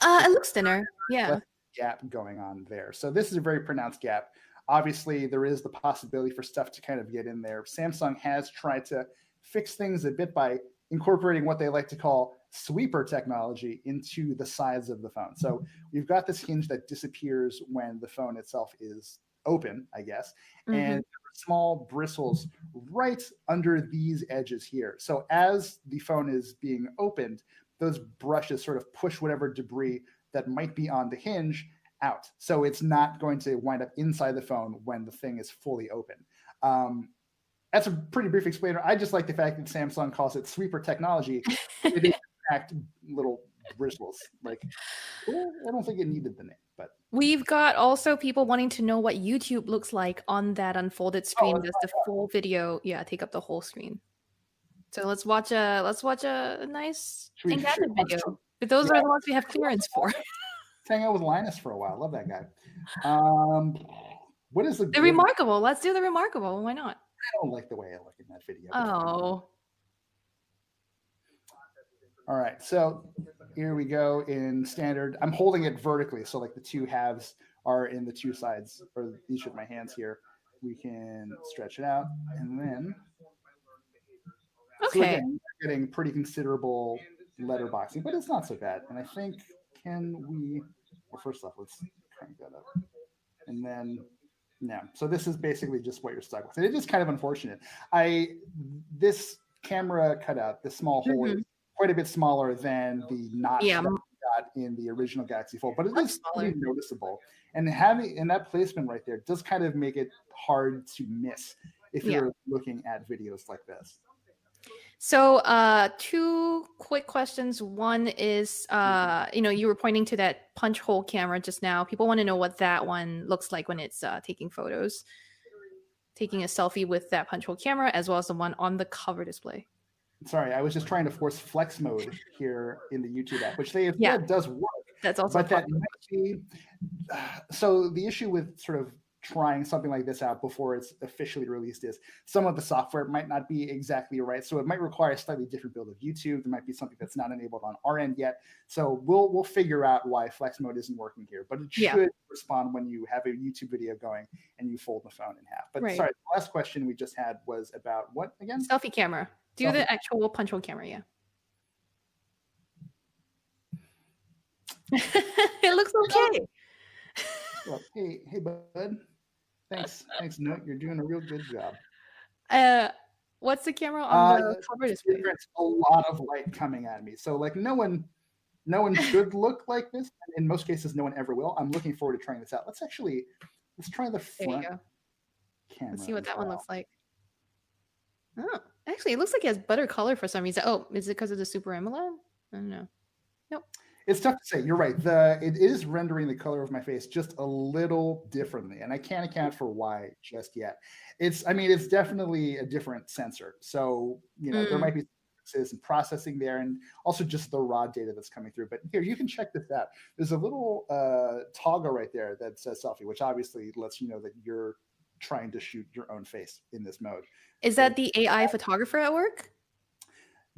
It looks thinner, yeah. Gap going on there. So this is a very pronounced gap. Obviously, there is the possibility for stuff to kind of get in there. Samsung has tried to fix things a bit by incorporating what they like to call sweeper technology into the sides of the phone. So we've got this hinge that disappears when the phone itself is open, I guess, and small bristles right under these edges here. So as the phone is being opened, those brushes sort of push whatever debris that might be on the hinge out. So it's not going to wind up inside the phone when the thing is fully open. That's a pretty brief explainer. I just like the fact that Samsung calls it sweeper technology. It is in fact little bristles. Like, I don't think it needed the name, but we've got also people wanting to know what YouTube looks like on that unfolded screen. Does the full video, take up the whole screen? So let's watch a nice Engadget video. But those are the ones we have clearance for. Hang out with Linus for a while. Love that guy. What is the Remarkable? Let's do the Remarkable. Why not? I don't like the way I look in that video. Oh. All right, so here we go in standard. I'm holding it vertically, so like the two halves are in the two sides, or each of my hands here. We can stretch it out, and then so again, we're getting pretty considerable letterboxing, but it's not so bad. And I think, well, first off, let's crank that up, and then. No. So this is basically just what you're stuck with. And it is kind of unfortunate. This camera cutout, this small hole, is quite a bit smaller than the notch that we got in the original Galaxy Fold, but it is pretty noticeable. And having that placement right there does kind of make it hard to miss if you're looking at videos like this. So two quick questions. One is, you were pointing to that punch hole camera just now. People want to know what that one looks like when it's taking photos, taking a selfie with that punch hole camera, as well as the one on the cover display. Sorry, I was just trying to force flex mode here in the YouTube app, which they have said does work. That's also but that might be, so the issue with sort of trying something like this out before it's officially released is some of the software might not be exactly right. So it might require a slightly different build of YouTube. There might be something that's not enabled on our end yet. So we'll figure out why flex mode isn't working here, but it should respond when you have a YouTube video going and you fold the phone in half. But sorry, the last question we just had was about what again? Selfie camera. Do the actual punch hole camera, It looks okay. Well, hey, bud. Thanks. No, you're doing a real good job. What's the camera on the cover display? There's a lot of light coming at me. So like no one should look like this. In most cases, no one ever will. I'm looking forward to trying this out. Let's try the front camera. Let's see what that one looks like. Oh, actually, it looks like it has better color for some reason. Oh, is it because of the Super AMOLED? I don't know. Nope. It's tough to say. You're right. It is rendering the color of my face just a little differently, and I can't account for why just yet. It's definitely a different sensor. So, there might be differences in processing there, and also just the raw data that's coming through. But here, you can check this out. There's a little toggle right there that says selfie, which obviously lets you know that you're trying to shoot your own face in this mode. Is that the AI photographer at work?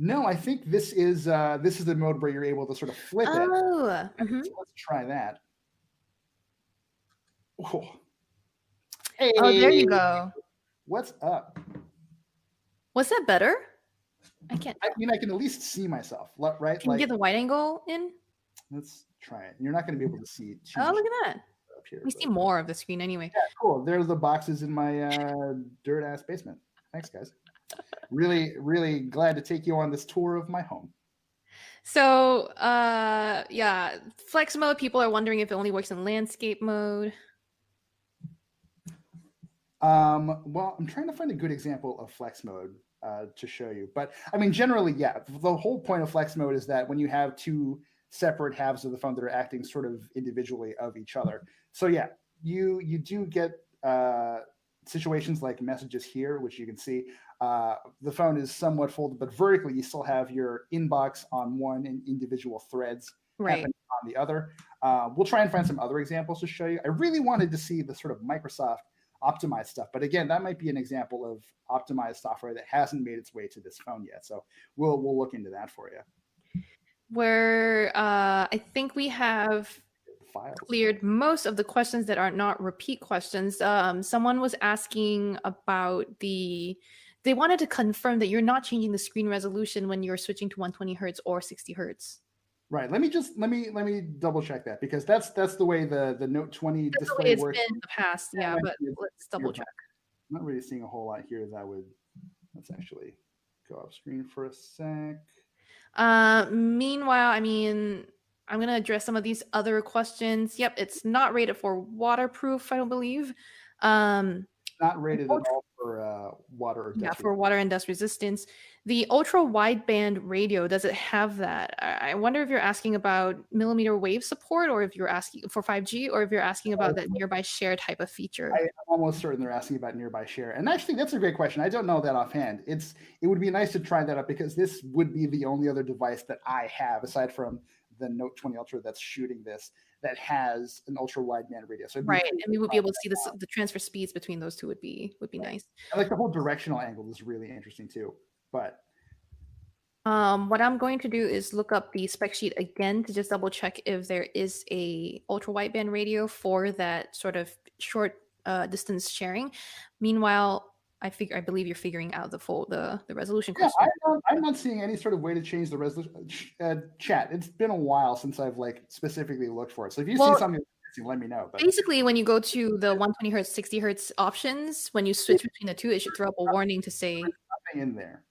No, I think this is the mode where you're able to sort of flip it. Oh, so let's try that. Oh. Hey, there you go. What's up? Was that better? I can't. I can at least see myself, right? Can you get the wide angle in? Let's try it. You're not going to be able to see too much. Oh, look at that. Up here, we see more of the screen anyway. Yeah, cool. There's the boxes in my dirt ass basement. Thanks, guys. Really, really glad to take you on this tour of my home. So, flex mode. People are wondering if it only works in landscape mode. Well, I'm trying to find a good example of flex mode to show you. But I mean, generally, the whole point of flex mode is that when you have two separate halves of the phone that are acting sort of individually of each other. So you do get situations like messages here, which you can see. The phone is somewhat folded, but vertically you still have your inbox on one and individual threads happening on the other. We'll try and find some other examples to show you. I really wanted to see the sort of Microsoft optimized stuff, but again, that might be an example of optimized software that hasn't made its way to this phone yet. So we'll look into that for you. Where I think we have cleared most of the questions that are not repeat questions. Someone was asking about they wanted to confirm that you're not changing the screen resolution when you're switching to 120 hertz or 60 hertz. Right. Let me double check that, because that's the way the Note 20 That's the display way it's works. been in the past. Yeah, but let's double check. I'm not really seeing a whole lot here that would. Let's actually go off screen for a sec. Meanwhile, I mean, I'm gonna address some of these other questions. Yep, it's not rated for waterproof, I don't believe. Not rated at all for water or dust. For water and dust resistance. The ultra wideband radio, does it have that? I wonder if you're asking about millimeter wave support, or if you're asking for 5G, or if you're asking about that nearby share type of feature. I'm almost certain they're asking about nearby share. And actually, that's a great question. I don't know that offhand. It would be nice to try that out, because this would be the only other device that I have, aside from the Note 20 Ultra, that's shooting this, that has an ultra wideband radio. So right, and we would be able to see the transfer speeds between those two would be nice. I like the whole directional angle is really interesting too. But what I'm going to do is look up the spec sheet again to just double check if there is a ultra wideband radio for that sort of short distance sharing. Meanwhile, I believe you're figuring out the resolution question. I'm not seeing any sort of way to change the resolution. Chat, it's been a while since I've specifically looked for it. So if you see something, let me know. But basically, when you go to the 120 hertz, 60 hertz options, when you switch between the two, it should throw up a warning to say nothing in there.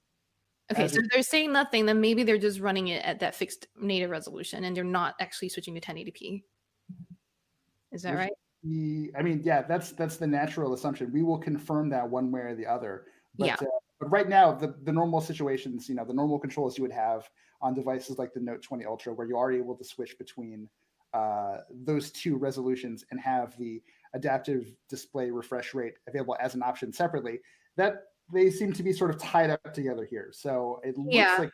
Okay, so if they're saying nothing, then maybe they're just running it at that fixed native resolution, and they're not actually switching to 1080p. Is that right? I mean, yeah, that's the natural assumption. We will confirm that one way or the other. But, but right now, the normal situations, the normal controls you would have on devices like the Note 20 Ultra, where you are able to switch between those two resolutions and have the adaptive display refresh rate available as an option separately, that they seem to be sort of tied up together here. So it looks like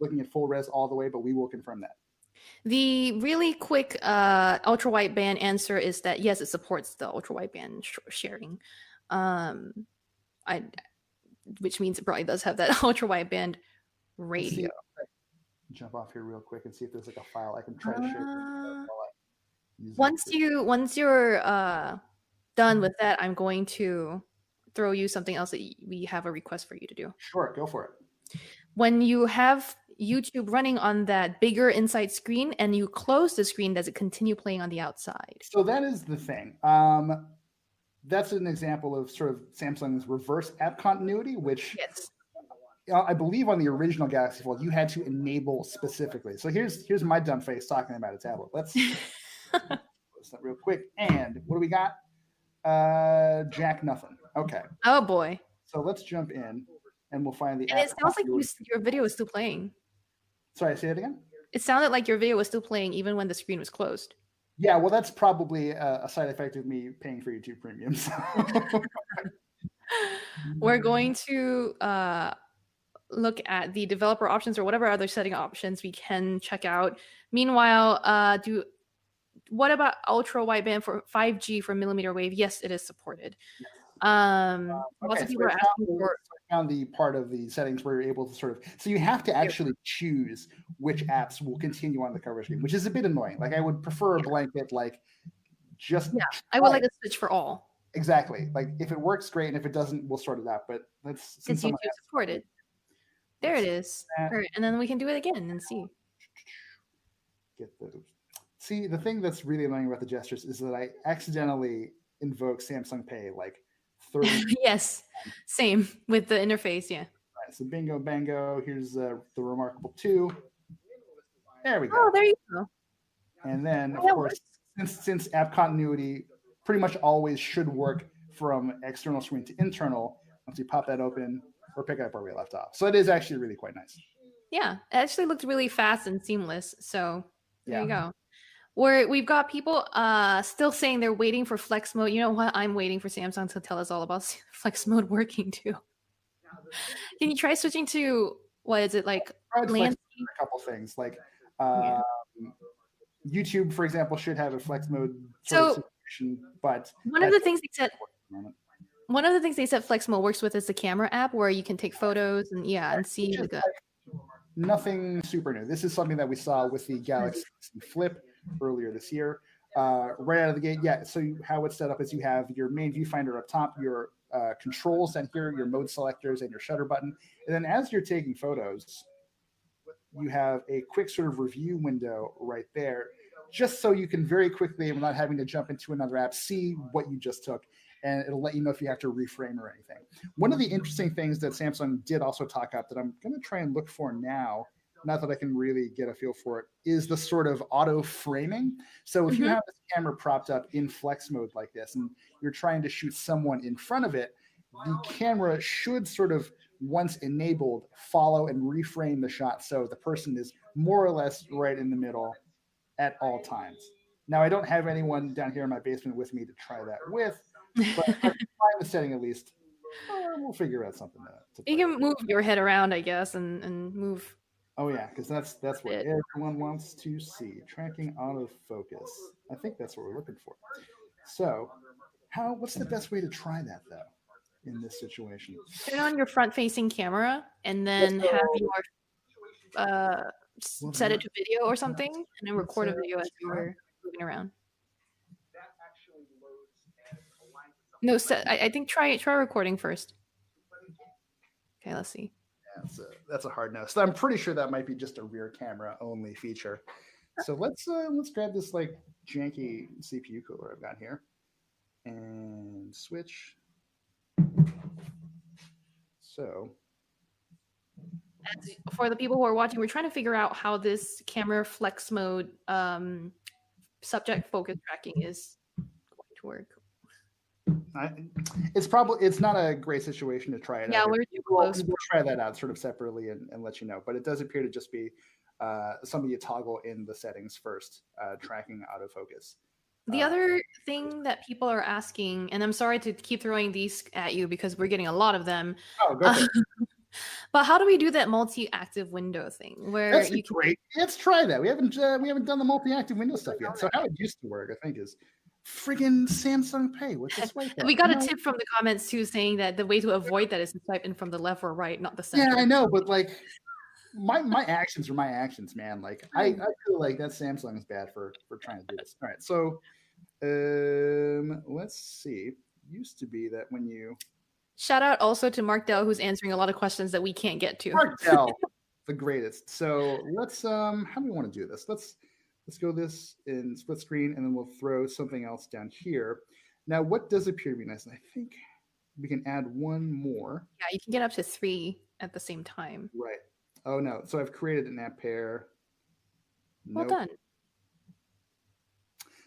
we're looking at full res all the way, but we will confirm that. The really quick ultra wideband answer is that yes, it supports the ultra wideband sharing, which means it probably does have that ultra wideband radio. Jump off here real quick and see if there's a file I can try to share. Once you're done with that, I'm going to throw you something else that we have a request for you to do. Sure, go for it. When you have YouTube running on that bigger inside screen and you close the screen, does it continue playing on the outside? So that is the thing. That's an example of sort of Samsung's reverse app continuity, which I believe on the original Galaxy Fold you had to enable specifically. So here's my dumb face talking about a tablet. Let's close that real quick. And what do we got? Jack nothing. Okay. Oh boy. So let's jump in and we'll find the. And it sounds like your video is still playing. Sorry, say it again. It sounded like your video was still playing even when the screen was closed. Yeah, well, that's probably a side effect of me paying for YouTube Premium. So. We're going to look at the developer options or whatever other setting options we can check out. Meanwhile, what about ultra wideband for 5G for millimeter wave? Yes, it is supported. Lots of people are asking for. I found the part of the settings where you're able to so you have to actually choose which apps will continue on the cover screen, which is a bit annoying. I would prefer a blanket, I would like a switch for all. Exactly. If it works, great, and if it doesn't, we'll sort it out. But since YouTube supported. There it is. All right, and then we can do it again and see. See, the thing that's really annoying about the gestures is that I accidentally invoke Samsung Pay 30. Yes, same with the interface. Yeah. All right, so bingo, bango. Here's the Remarkable 2. There we go. Oh, there you go. And then, of course, since app continuity pretty much always should work from external screen to internal, once you pop that open, we're picking up where we left off. So it is actually really quite nice. Yeah, it actually looked really fast and seamless. So there you go. We've got people still saying they're waiting for flex mode. You know what? I'm waiting for Samsung to tell us all about flex mode working too. Can you try switching to, what is it, landscape? A couple things YouTube, for example, should have a flex mode situation, but one of the things they said flex mode works with is the camera app where you can take photos and see nothing super new. This is something that we saw with the Galaxy Z Flip earlier this year. Right out of the gate, so how it's set up is you have your main viewfinder up top, your controls down here, your mode selectors, and your shutter button. And then as you're taking photos, you have a quick sort of review window right there, just so you can very quickly, without having to jump into another app, see what you just took. And it'll let you know if you have to reframe or anything. One of the interesting things that Samsung did also talk up that I'm going to try and look for now, not that I can really get a feel for it, is the sort of auto framing. So if you have this camera propped up in flex mode like this, and you're trying to shoot someone in front of it, the camera should sort of, once enabled, follow and reframe the shot so the person is more or less right in the middle at all times. Now, I don't have anyone down here in my basement with me to try that with, but if I can find the setting at least, we'll figure out something to you can move your head around, I guess, and move. Oh yeah, because that's what everyone wants to see. Tracking autofocus. I think that's what we're looking for. So, what's the best way to try that though in this situation? Put it on your front-facing camera, and then have your set it to video or something, and then record a video as you're moving around. No, I think try recording first. Okay, let's see. Yeah, that's a hard no. So I'm pretty sure that might be just a rear camera only feature. So let's grab this like janky CPU cooler I've got here and switch. So for the people who are watching, we're trying to figure out how this camera flex mode subject focus tracking is going to work. It's not a great situation to try it out. Yeah, we're too close. We'll try that out sort of separately and let you know. But it does appear to just be something you toggle in the settings first, tracking autofocus. The other thing that people are asking, and I'm sorry to keep throwing these at you because we're getting a lot of them. Oh, go ahead. But how do we do that multi-active window thing? Where That's great. Let's try that. We haven't done the multi-active window stuff yet. So how it used to work, I think, is friggin' Samsung Pay. What's this way? We got a tip from the comments too, saying that the way to avoid that is to type in from the left or right, not the center. Yeah, I know, but like my actions are my actions, man. Like I feel like that Samsung is bad for trying to do this. All right, so let's see. Used to be that when you shout out also to Mark Dell, who's answering a lot of questions that we can't get to. Mark Dell, the greatest. So let's how do we want to do this? Let's go this in split screen, and then we'll throw something else down here. Now, what does appear to be nice? And I think we can add one more. Yeah, you can get up to 3 at the same time. Right. Oh, no. So I've created an app pair. Well done.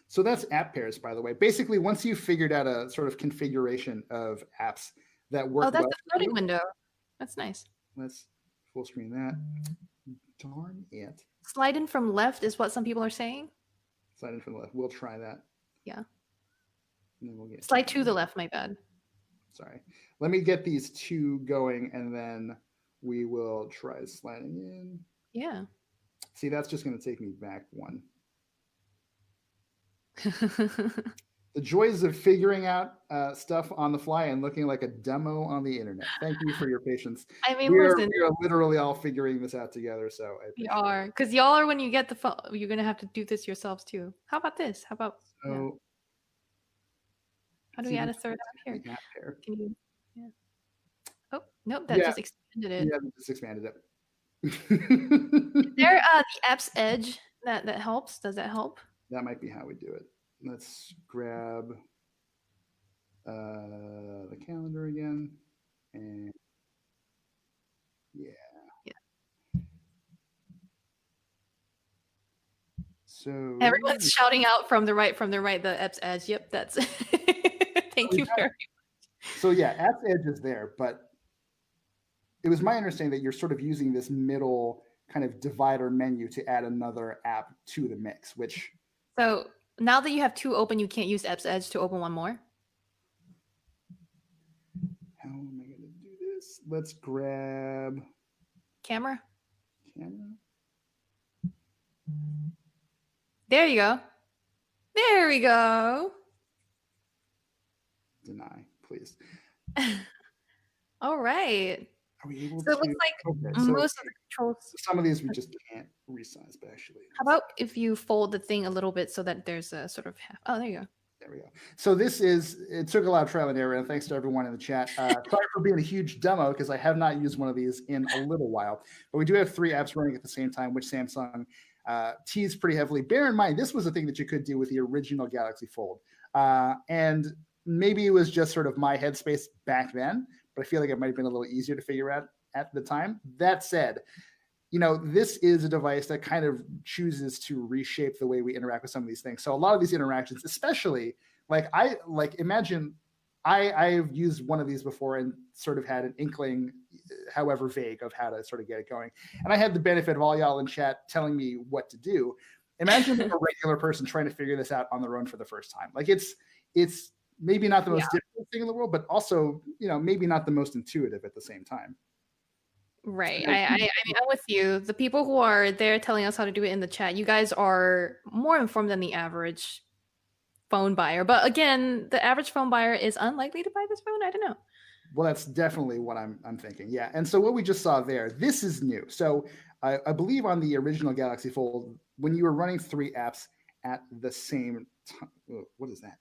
So that's app pairs, by the way. Basically, once you've figured out a sort of configuration of apps that work that's the floating window. That's nice. Let's full screen that. Darn it. Slide in from left is what some people are saying. Slide in from the left. We'll try that. Yeah. And then we'll get slide to the left, my bad. Sorry. Let me get these two going, and then we will try sliding in. Yeah. See, that's just going to take me back one. The joys of figuring out stuff on the fly and looking like a demo on the internet. Thank you for your patience. I mean, we are literally all figuring this out together. So we are, because y'all are, when you get the phone, you're gonna have to do this yourselves too. How about this? How about? So, how do we add a third app here? Can you? Yeah. Oh nope, that just expanded it. Yeah, that just expanded it. Is there the app's edge that helps? Does that help? That might be how we do it. Let's grab the calendar again, and yeah. So everyone's shouting out from the right, the app's edge. Yep, that's. Thank you very much. So yeah, app's edge is there, but it was my understanding that you're sort of using this middle kind of divider menu to add another app to the mix, which. So now that you have 2 open, you can't use app's edge to open one more? How am I going to do this? Let's grab... Camera? Camera? There you go. There we go. Deny, please. All right. Are we able to... it looks like most of the controls... Some of these we just can't resize, but actually... How about if you fold the thing a little bit so that there's a sort of... Oh, there you go. There we go. So it took a lot of trial and error, and thanks to everyone in the chat. Sorry for being a huge demo because I have not used one of these in a little while. But we do have 3 apps running at the same time, which Samsung teased pretty heavily. Bear in mind, this was a thing that you could do with the original Galaxy Fold. And maybe it was just sort of my headspace back then, but I feel like it might have been a little easier to figure out at the time. That said, this is a device that kind of chooses to reshape the way we interact with some of these things. So a lot of these interactions, especially imagine I've used one of these before and sort of had an inkling, however vague, of how to sort of get it going. And I had the benefit of all y'all in chat telling me what to do. Imagine a regular person trying to figure this out on their own for the first time. Like it's maybe not the most difficult thing in the world, but also, maybe not the most intuitive at the same time. Right. I mean, I'm with you. The people who are there telling us how to do it in the chat, you guys are more informed than the average phone buyer. But again, the average phone buyer is unlikely to buy this phone. I don't know. Well, that's definitely what I'm thinking. Yeah. And so what we just saw there, this is new. So I believe on the original Galaxy Fold, when you were running 3 apps at the same time, what is that?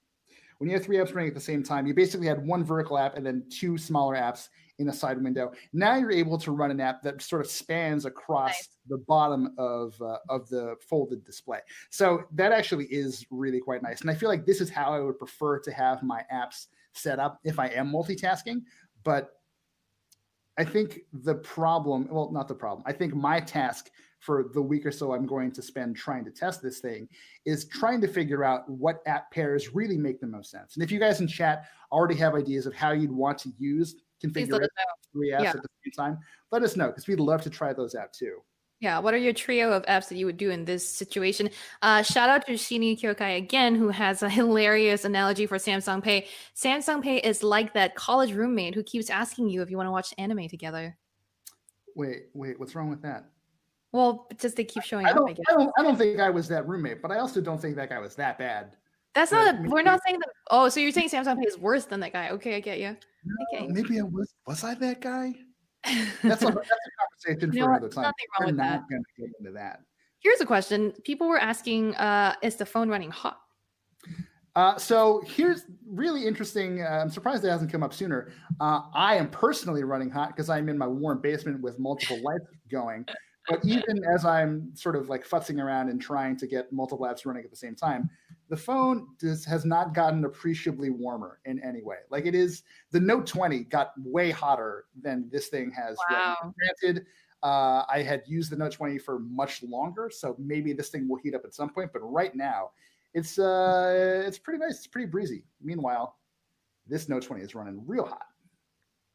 When you had 3 apps running at the same time, you basically had 1 vertical app and then 2 smaller apps in a side window. Now you're able to run an app that sort of spans across the bottom of the folded display. So that actually is really quite nice. And I feel like this is how I would prefer to have my apps set up if I am multitasking. But I think not the problem. I think my task for the week or so I'm going to spend trying to test this thing is trying to figure out what app pairs really make the most sense. And if you guys in chat already have ideas of how you'd want to configure 3 apps at the same time, let us know because we'd love to try those out too. Yeah, what are your trio of apps that you would do in this situation? Shout out to Shini Kyokai again, who has a hilarious analogy for Samsung Pay. Samsung Pay is like that college roommate who keeps asking you if you want to watch anime together. Wait, what's wrong with that? Well, just they keep showing up, I guess. I don't think I was that roommate, but I also don't think that guy was that bad. That's we're not saying that. Oh, so you're saying Samsung Pay is worse than that guy. Okay, I get you. No, maybe I was I that guy? That's a conversation for another time. We're not going to get into that. Here's a question. People were asking, is the phone running hot? So here's really interesting. I'm surprised it hasn't come up sooner. I am personally running hot because I'm in my warm basement with multiple lights going. But even as I'm sort of like futzing around and trying to get multiple apps running at the same time, the phone has not gotten appreciably warmer in any way. Like the Note 20 got way hotter than this thing has. Wow. Granted, I had used the Note 20 for much longer, so maybe this thing will heat up at some point. But right now, it's pretty nice. It's pretty breezy. Meanwhile, this Note 20 is running real hot.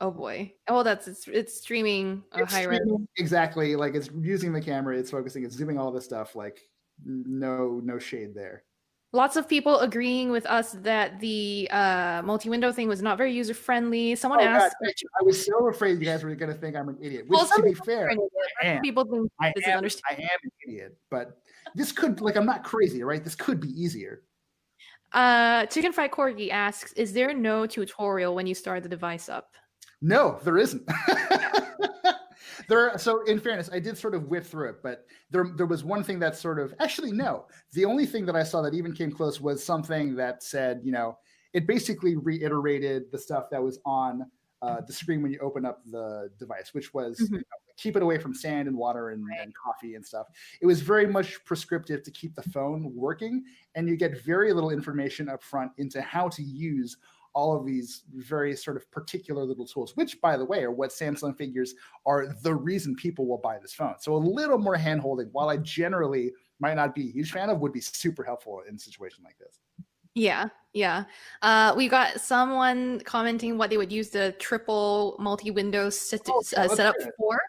Oh boy. Oh, it's streaming high res. Exactly. Like it's using the camera, it's focusing, it's doing all this stuff. Like no shade there. Lots of people agreeing with us that the multi-window thing was not very user-friendly. Someone asked. God, I was so afraid you guys were going to think I'm an idiot. Which, to be fair, people think this is understandable. I am an idiot, but this could, I'm not crazy, right? This could be easier. Chicken Fried Corgi asks, is there no tutorial when you start the device up? No, there isn't. So in fairness, I did sort of whip through it, but there was one thing that sort of, actually, no. The only thing that I saw that even came close was something that said, it basically reiterated the stuff that was on the screen when you open up the device, which was keep it away from sand and water and coffee and stuff. It was very much prescriptive to keep the phone working, and you get very little information up front into how to use all of these very sort of particular little tools, which, by the way, are what Samsung figures are the reason people will buy this phone. So a little more hand-holding, while I generally might not be a huge fan of, would be super helpful in a situation like this. Yeah. We got someone commenting what they would use the triple multi-window setup for.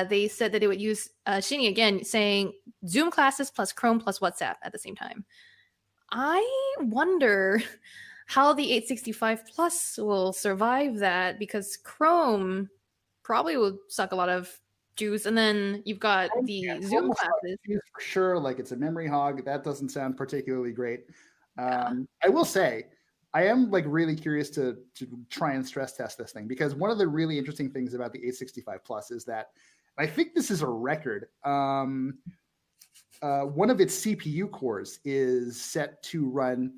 They said that they would use Shini again, saying Zoom classes plus Chrome plus WhatsApp at the same time. I wonder how the 865 Plus will survive that, because Chrome probably will suck a lot of juice, and then you've got the Zoom classes. For sure, like it's a memory hog. That doesn't sound particularly great. I will say, I am really curious to try and stress test this thing, because one of the really interesting things about the 865 Plus is that, I think this is a record, one of its CPU cores is set to run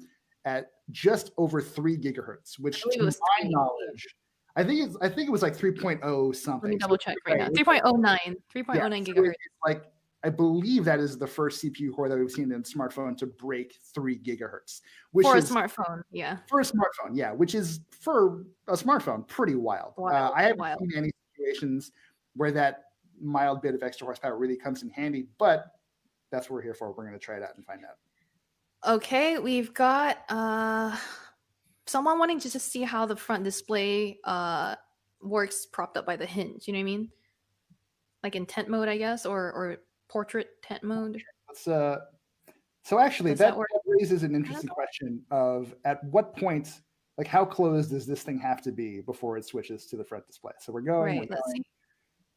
at just over 3 gigahertz, which I believe to it was my 3. knowledge, I think it was like 3.0 something. Let me double check right now. 3.09 gigahertz. Like, I believe that is the first CPU core that we've seen in a smartphone to break 3 gigahertz, which For a is smartphone, yeah. for a smartphone, yeah, which is for a smartphone pretty wild. I haven't seen any situations where that mild bit of extra horsepower really comes in handy, but that's what we're here for. We're going to try it out and find out. Okay, we've got someone wanting to just see how the front display works propped up by the hinge. You know what I mean? Like in tent mode, I guess, or portrait tent mode. So actually, that raises an interesting question of at what point, like how close does this thing have to be before it switches to the front display? So we're going,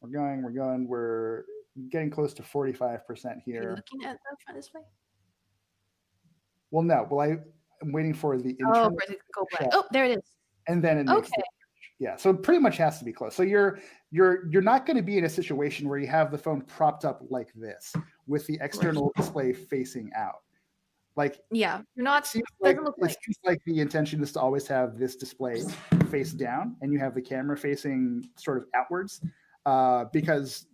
we're getting close to 45% here. Are you looking at the front display? Well, no. Well, I'm waiting for the internal. Oh, there it is. And then it makes yeah. So it pretty much has to be close. So you're not going to be in a situation where you have the phone propped up like this with the external display facing out. Like, yeah, you're not. It seems like the intention is to always have this display face down, and you have the camera facing sort of outwards, because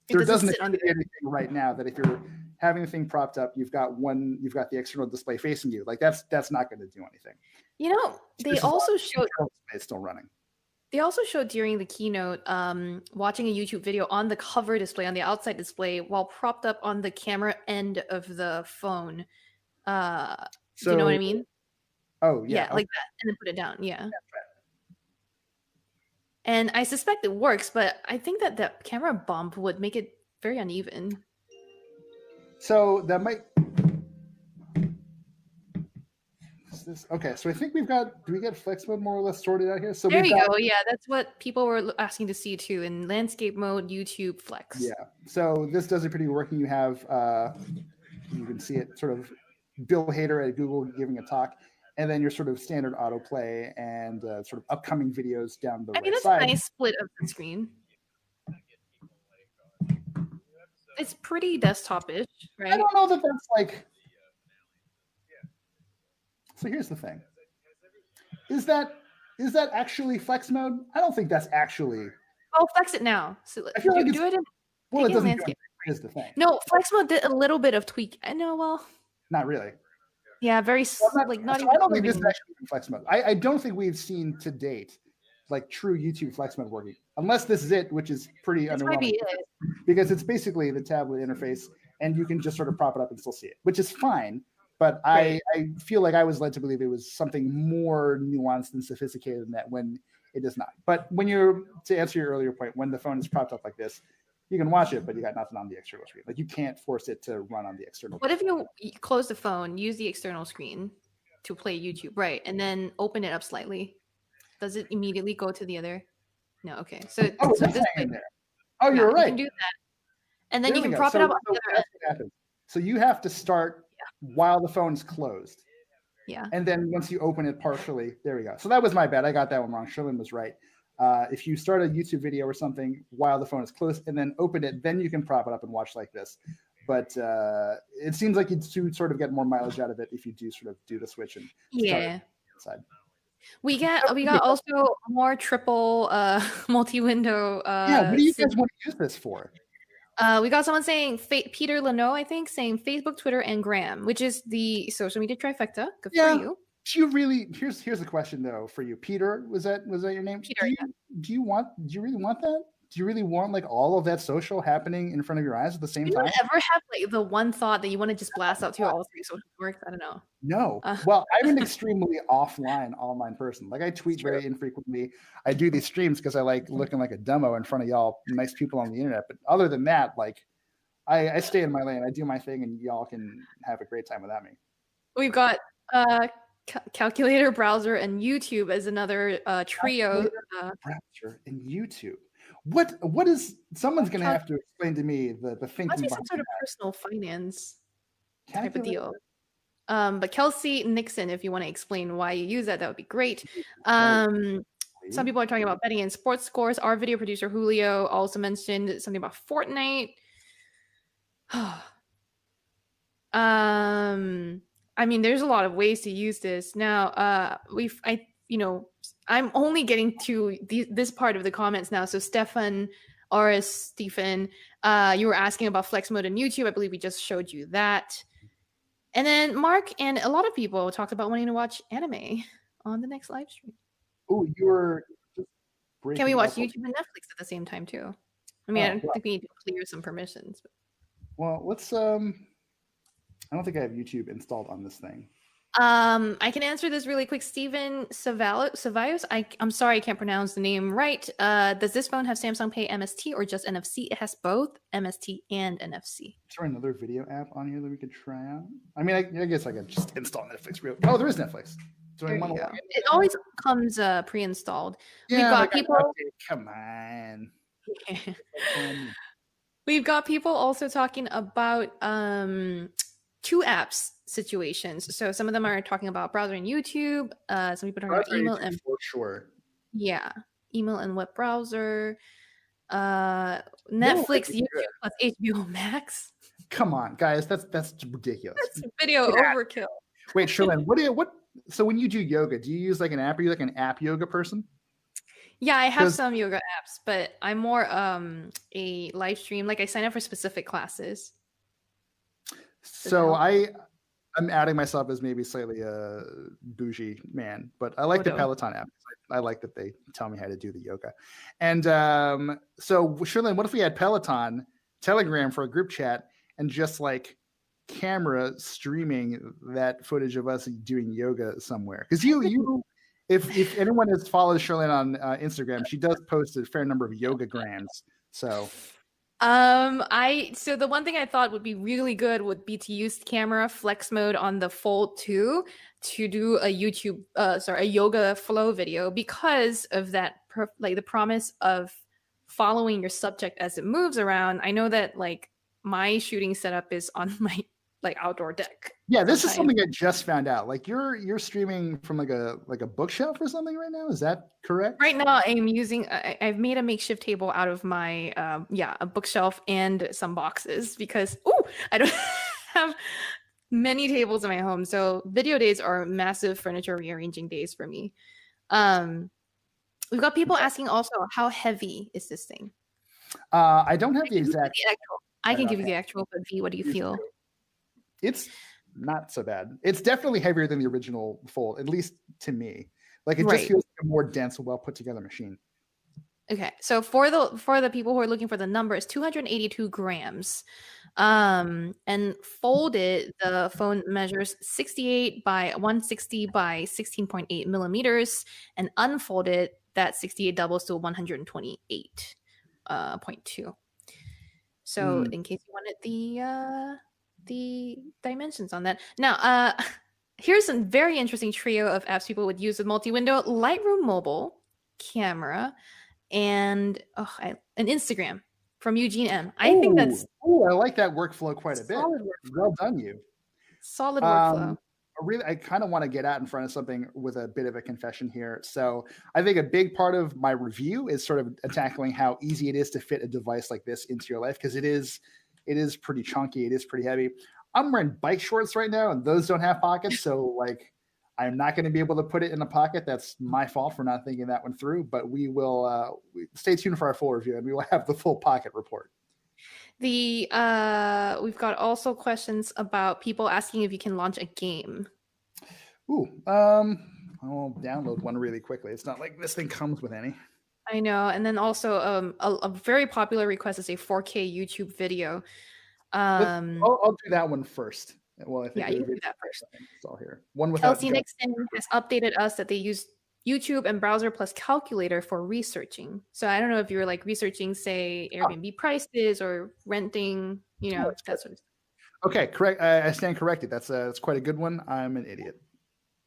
there doesn't appear to be anything right now that if you're having the thing propped up, you've got the external display facing you. Like that's not going to do anything. You know, they also showed it's still running. They also showed during the keynote watching a YouTube video on the cover display, on the outside display, while propped up on the camera end of the phone. Do you know what I mean? Oh, yeah. Yeah, like that. And then put it down. Yeah. Right. And I suspect it works, but I think that the camera bump would make it very uneven. So that might... Okay, so I think do we get flex mode more or less sorted out here? So there you go. Yeah, that's what people were asking to see too in landscape mode, YouTube flex. Yeah, so this does a pretty working. You have, you can see it sort of Bill Hader at Google giving a talk, and then your sort of standard autoplay and sort of upcoming videos down the right that's side. A nice split of the screen. It's pretty desktop-ish, right? I don't know that that's like... So here's the thing. Is that actually flex mode? I don't think that's actually... Oh, flex it now. So I feel like do it in... Well, it doesn't do anything. Here's the thing. No, flex mode did a little bit of tweak. I know, well... Not really. Yeah, very... not even... I don't think this is actually flex mode. I don't think we've seen to date like true YouTube flex mode working. Unless this is it, which is pretty underwhelming. Because it's basically the tablet interface, and you can just sort of prop it up and still see it, which is fine. But I feel like I was led to believe it was something more nuanced and sophisticated than that when it is not. But to answer your earlier point, when the phone is propped up like this, you can watch it, but you got nothing on the external screen. Like you can't force it to run on the external. What if you close the phone, use the external screen to play YouTube, right? And then open it up slightly. Does it immediately go to the other? No, okay. So this in there. Oh, you're right. You can do that. And then you can prop it up on the other end. So you have to start while the phone is closed. Yeah. And then once you open it partially, there we go. So that was my bad. I got that one wrong. Sherlyn was right. If you start a YouTube video or something while the phone is closed and then open it, then you can prop it up and watch like this. But it seems like you sort of get more mileage out of it if you do sort of do the switch and start it inside. We got also more triple multi-window. What do you guys want to use this for? We got someone saying Peter Leno, I think, saying Facebook, Twitter, and Gram, which is the social media trifecta. Good for you. Do you really? Here's a question though for you, Peter. Was that your name? Peter. Do you really want that? Do you really want like all of that social happening in front of your eyes at the same time? Do you ever have like the one thought that you want to just blast out to all 3 social networks? I don't know. No. Well, I'm an extremely online person. Like I tweet very infrequently. I do these streams because I like looking like a demo in front of y'all nice people on the internet. But other than that, like I stay in my lane. I do my thing, and y'all can have a great time without me. We've got calculator, browser, and YouTube as another trio. Browser and YouTube. What is someone's going to have to explain to me the thinking behind some sort of personal finance type of deal. But Kelsey Nixon, if you want to explain why you use that would be great. Some people are talking about betting in sports scores. Our video producer Julio also mentioned something about Fortnite. I I mean, there's a lot of ways to use this. Now, I'm only getting to this part of the comments now. So Stefan, Stephen, you were asking about flex mode in YouTube. I believe we just showed you that. And then Mark and a lot of people talked about wanting to watch anime on the next live stream. Oh, you were just Can we watch YouTube and Netflix at the same time too? I mean, I don't think we need to clear some permissions. But... Well, let's I don't think I have YouTube installed on this thing. I can answer this really quick. Steven Cevallos, I'm sorry I can't pronounce the name right. Does this phone have Samsung Pay MST or just NFC? It has both MST and NFC. Is there another video app on here that we could try out? I mean, I guess I could just install Netflix. Oh, there is Netflix. It always comes pre-installed. Yeah, we've got people. Come on. We've got people also talking about two apps situations. So some of them are talking about browser and YouTube. Some people are talking about email and for sure. Yeah, email and web browser. Netflix, YouTube plus HBO Max. Come on, guys, that's ridiculous. That's video overkill. Wait, Sherlyn, what? So when you do yoga, do you use like an app? Are you like an app yoga person? Yeah, I have some yoga apps, but I'm more a live stream. Like I sign up for specific classes. So I'm adding myself as maybe slightly a bougie man, but I like the Peloton app. I like that they tell me how to do the yoga. And so Sherlyn, what if we had Peloton, Telegram for a group chat, and just like camera streaming that footage of us doing yoga somewhere? Because if anyone has followed Sherlyn on Instagram, she does post a fair number of yoga grams. So so the one thing I thought would be really good would be to use camera flex mode on the Fold 2 to do a yoga flow video, because of that the promise of following your subject as it moves around. I know that like my shooting setup is on my outdoor deck. Yeah, this is something I just found out. Like you're streaming from like a bookshelf or something right now. Is that correct? Right now, I'm using. I've made a makeshift table out of my a bookshelf and some boxes, because I don't have many tables in my home. So video days are massive furniture rearranging days for me. We've got people asking also, how heavy is this thing? I don't have the exact. I can give you the actual, but V, what do you feel? It's not so bad. It's definitely heavier than the original Fold, at least to me. Like it just feels like a more dense, well put together machine. Okay, so for the people who are looking for the number, it's 282 grams. And folded, the phone measures 68 by 160 by 16.8 millimeters, and unfolded, that 68 doubles to 128.2. So in case you wanted the dimensions on that. Now, here's a very interesting trio of apps people would use with multi-window: Lightroom mobile, camera, and an Instagram from Eugene M. I think that's... I like that workflow quite a bit. Well done, you. Solid workflow. I kind of want to get out in front of something with a bit of a confession here. So I think a big part of my review is sort of tackling how easy it is to fit a device like this into your life, because it is pretty chunky. It is pretty heavy. I'm wearing bike shorts right now, and those don't have pockets. So like, I'm not going to be able to put it in a pocket. That's my fault for not thinking that one through, but we will stay tuned for our full review, and we will have the full pocket report. We've got also questions about people asking if you can launch a game. I'll download one really quickly. It's not like this thing comes with any. I know. And then also a very popular request is a 4K YouTube video. I'll do that one first. Well, I think you can do that first. It's all here. One without Kelsey Nixon has updated us that they use YouTube and browser plus calculator for researching. So I don't know if you were like researching, say, Airbnb prices or renting, that sort of stuff. Okay, correct. I stand corrected. That's quite a good one. I'm an idiot.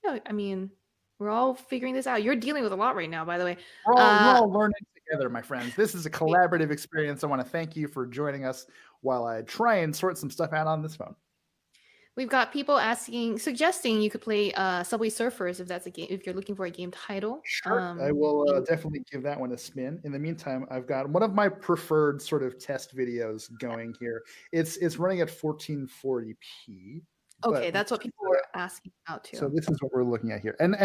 No, I mean, we're all figuring this out. You're dealing with a lot right now, by the way. We're all learning together, my friends. This is a collaborative experience. I want to thank you for joining us while I try and sort some stuff out on this phone. We've got people suggesting you could play Subway Surfers if that's a game, if you're looking for a game title. Sure, I will definitely give that one a spin. In the meantime, I've got one of my preferred sort of test videos going here. It's running at 1440p. Okay, that's what people were asking about too. So this is what we're looking at here. And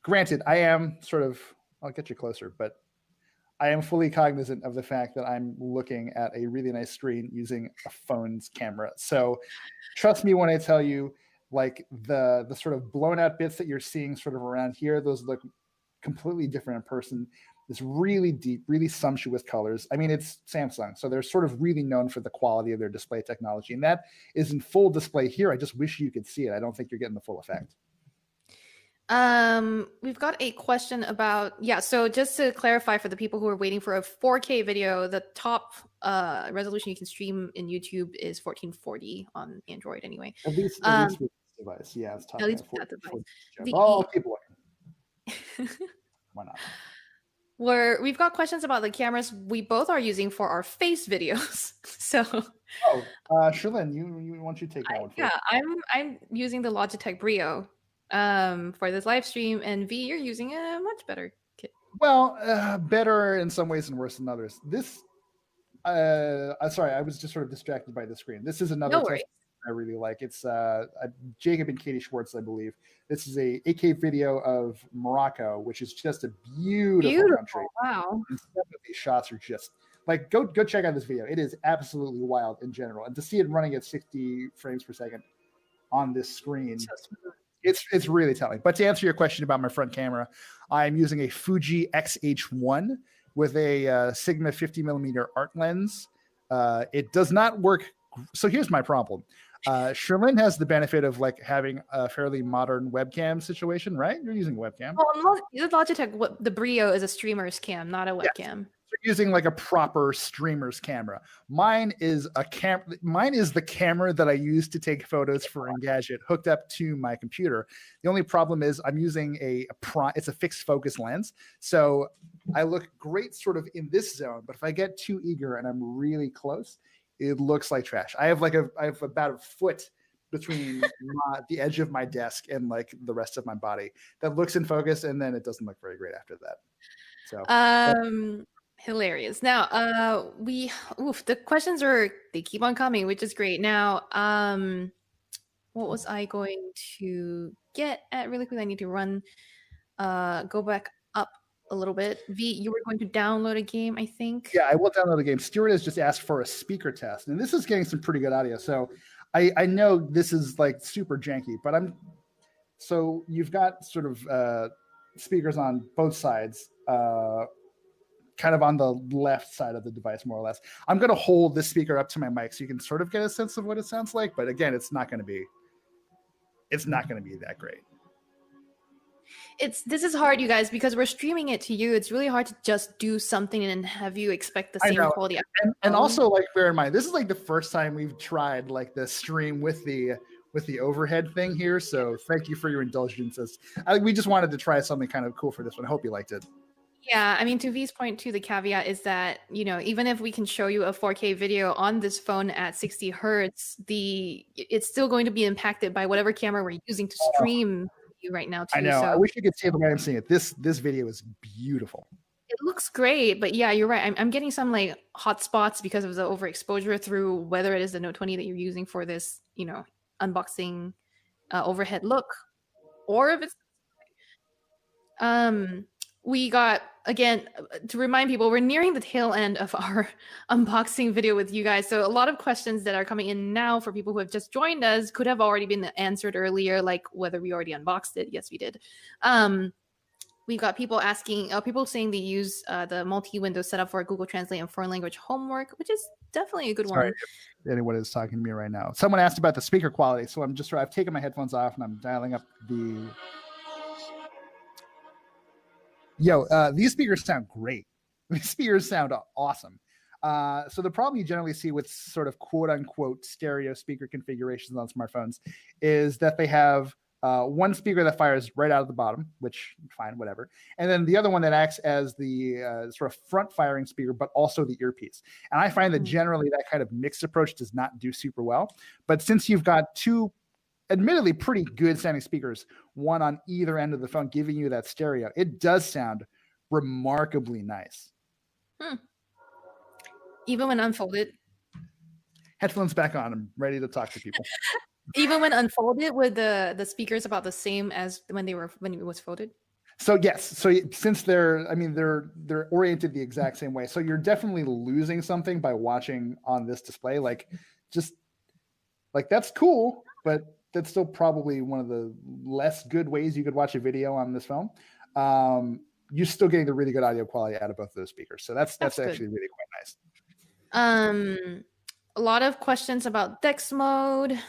granted, I am sort of, I'll get you closer, but I am fully cognizant of the fact that I'm looking at a really nice screen using a phone's camera. So trust me when I tell you, like the sort of blown out bits that you're seeing sort of around here, those look completely different in person. This really deep, really sumptuous colors. I mean, it's Samsung, so they're sort of really known for the quality of their display technology. And that is in full display here. I just wish you could see it. I don't think you're getting the full effect. We've got a question about, so just to clarify for the people who are waiting for a 4K video, the top resolution you can stream in YouTube is 1440 on Android anyway. At least with this device. Yeah, it's top. At least with that device. I'll keep looking. Why not? We've got questions about the cameras we both are using for our face videos. So Sherlyn, you why don't you take that one first? Yeah, I'm using the Logitech Brio for this live stream, and V, you're using a much better kit. Well, better in some ways and worse than others. This sorry, I was just sort of distracted by the screen. This is another test I really like. It's Jacob and Katie Schwartz, I believe. This is a 8K video of Morocco, which is just a beautiful country. Wow. And some of these shots are just like, go check out this video. It is absolutely wild in general. And to see it running at 60 frames per second on this screen, it's really telling. But to answer your question about my front camera, I'm using a Fuji X-H1 with a Sigma 50mm art lens. It does not work. So here's my problem. Sherlyn has the benefit of like having a fairly modern webcam situation, right? You're using a webcam. Well, the Logitech, the Brio is a streamer's cam, not a webcam. Yes. You're using like a proper streamer's camera. Mine is the camera that I use to take photos for Engadget hooked up to my computer. The only problem is I'm using it's a fixed focus lens. So I look great sort of in this zone, but if I get too eager and I'm really close, it looks like trash. I have about a foot between the edge of my desk and like the rest of my body that looks in focus, and then it doesn't look very great after that. So hilarious. Now the questions they keep on coming, which is great. Now what was I going to get at really quick? I need to run go back up a little bit. V, you were going to download a game, I think. Yeah, I will download a game. Stuart has just asked for a speaker test, and this is getting some pretty good audio. So I know this is like super janky, but so you've got sort of speakers on both sides, kind of on the left side of the device, more or less. I'm going to hold this speaker up to my mic so you can sort of get a sense of what it sounds like. But again, it's not going to be that great. This is hard, you guys, because we're streaming it to you. It's really hard to just do something and have you expect the same quality. And also, like, bear in mind, this is like the first time we've tried like the stream with the overhead thing here. So thank you for your indulgence. We just wanted to try something kind of cool for this one. I hope you liked it. Yeah, I mean, to V's point too, the caveat is that, even if we can show you a 4K video on this phone at 60 hertz, it's still going to be impacted by whatever camera we're using to stream you right now too. I know. So I wish you could see the way I'm seeing it. This video is beautiful. It looks great, but yeah, you're right. I'm getting some like hot spots because of the overexposure through whether it is the Note 20 that you're using for this, unboxing overhead look, or if it's we got, again, to remind people, we're nearing the tail end of our unboxing video with you guys. So a lot of questions that are coming in now for people who have just joined us could have already been answered earlier, like whether we already unboxed it. Yes, we did. We've got people asking, people saying they use the multi-window setup for Google Translate and foreign language homework, which is definitely a good one. If anyone is talking to me right now. Someone asked about the speaker quality. So I've taken my headphones off and I'm dialing up the... these speakers sound great. These speakers sound awesome. So the problem you generally see with sort of quote unquote stereo speaker configurations on smartphones is that they have one speaker that fires right out of the bottom, which fine, whatever. And then the other one that acts as the sort of front firing speaker, but also the earpiece. And I find that generally that kind of mixed approach does not do super well. But since you've got two admittedly pretty good sounding speakers, one on either end of the phone, giving you that stereo, it does sound remarkably nice. Even when unfolded. Headphones back on. I'm ready to talk to people. Even when unfolded, were the speakers about the same as when it was folded? So yes, so since they're oriented the exact same way, so you're definitely losing something by watching on this display. Like, just like that's cool, but that's still probably one of the less good ways you could watch a video on this phone. You're still getting the really good audio quality out of both of those speakers, so that's actually really quite nice. A lot of questions about Dex Mode.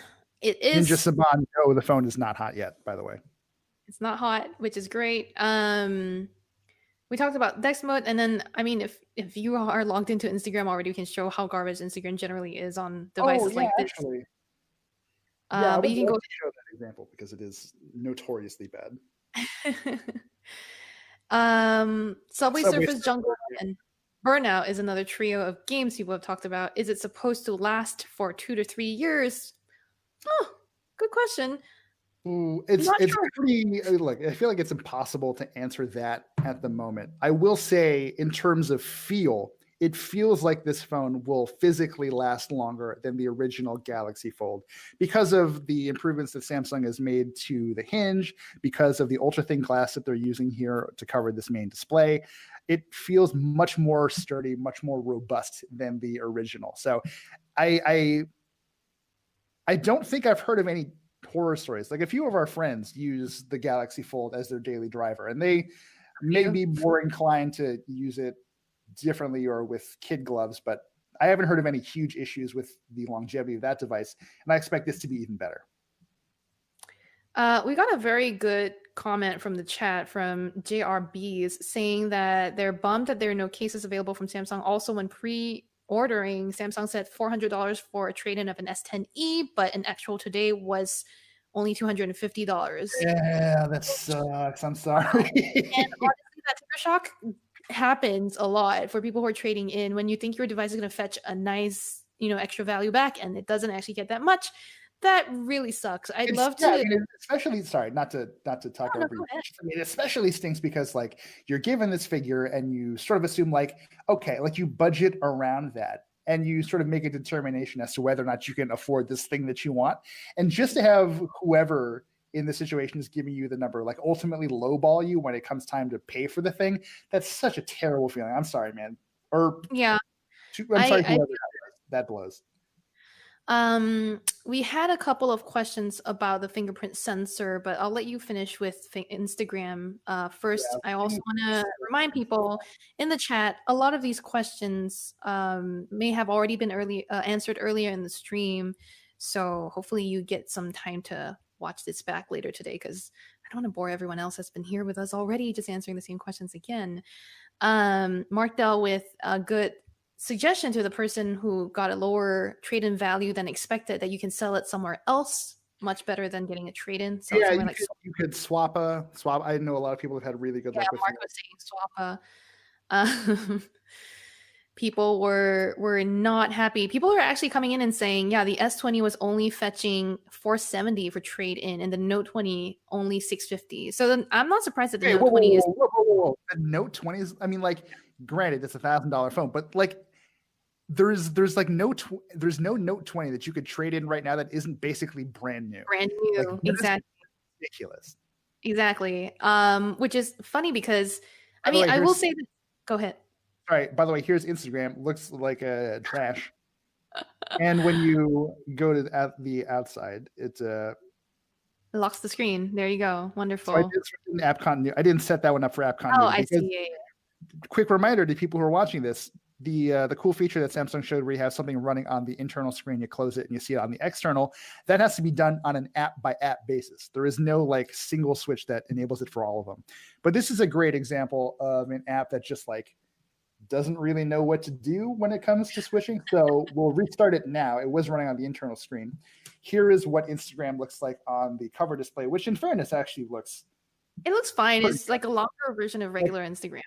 It is Ninja Saban. No, the phone is not hot yet, by the way. It's not hot, which is great. We talked about Dex Mode, and then I mean, if you are logged into Instagram already, we can show how garbage Instagram generally is on devices like this. Actually. But you can go show that example because it is notoriously bad. Subway Surfers, Jungle, and Burnout is another trio of games people have talked about. Is it supposed to last for 2 to 3 years? Oh, good question. Ooh, it's pretty, look, I feel like it's impossible to answer that at the moment. I will say, in terms of feel, it feels like this phone will physically last longer than the original Galaxy Fold because of the improvements that Samsung has made to the hinge, because of the ultra thin glass that they're using here to cover this main display. It feels much more sturdy, much more robust than the original. So I don't think I've heard of any horror stories. Like, a few of our friends use the Galaxy Fold as their daily driver, and they may be more inclined to use it differently or with kid gloves, but I haven't heard of any huge issues with the longevity of that device, and I expect this to be even better. We got a very good comment from the chat from JRBs saying that they're bummed that there are no cases available from Samsung. Also, when pre-ordering, Samsung said $400 for a trade-in of an S10e, but an actual today was only $250. Yeah, that sucks. I'm sorry. And honestly, that sticker shock happens a lot for people who are trading in. When you think your device is going to fetch a nice, extra value back, and it doesn't actually get that much, that really sucks. I'd love to. I mean, especially, sorry, not to talk over you. I mean, it especially stinks because, like, you're given this figure and you sort of assume, like, okay, like, you budget around that and you sort of make a determination as to whether or not you can afford this thing that you want. And just to have whoever in the situation is giving you the number, like, ultimately lowball you when it comes time to pay for the thing, that's such a terrible feeling. I'm sorry, man. Or yeah, I'm sorry, whoever that blows. We had a couple of questions about the fingerprint sensor, but I'll let you finish with Instagram first. Yeah, I also want to remind people in the chat, a lot of these questions may have already been answered earlier in the stream. So hopefully you get some time to watch this back later today, because I don't want to bore everyone else that's been here with us already, just answering the same questions again. Mark Dell with a good suggestion to the person who got a lower trade-in value than expected, that you can sell it somewhere else much better than getting a trade-in. So yeah, you could swap. I know a lot of people have had really good luck with Mark was saying swap. People were not happy. People are actually coming in and saying, yeah, the S20 was only fetching $470 for trade-in, and the Note 20 only $650. So then I'm not surprised that the Note 20 is. Whoa. The Note 20 is. I mean, like, granted, it's $1,000 phone, but like, there's no Note 20 that you could trade in right now that isn't basically brand new. Like, exactly. Ridiculous. Exactly. Which is funny because I will say that. Go ahead. All right. By the way, here's Instagram. Looks like a trash. And when you go to the outside, it locks the screen. There you go. Wonderful. So I didn't set that one up for app continuity. Oh, I see. Quick reminder to people who are watching this: the cool feature that Samsung showed, where you have something running on the internal screen, you close it and you see it on the external. That has to be done on an app by app basis. There is no like single switch that enables it for all of them. But this is a great example of an app that just like doesn't really know what to do when it comes to switching. So we'll restart it now. It was running on the internal screen. Here is what Instagram looks like on the cover display, which in fairness actually looks. It looks fine. It's like a longer version of regular Instagram.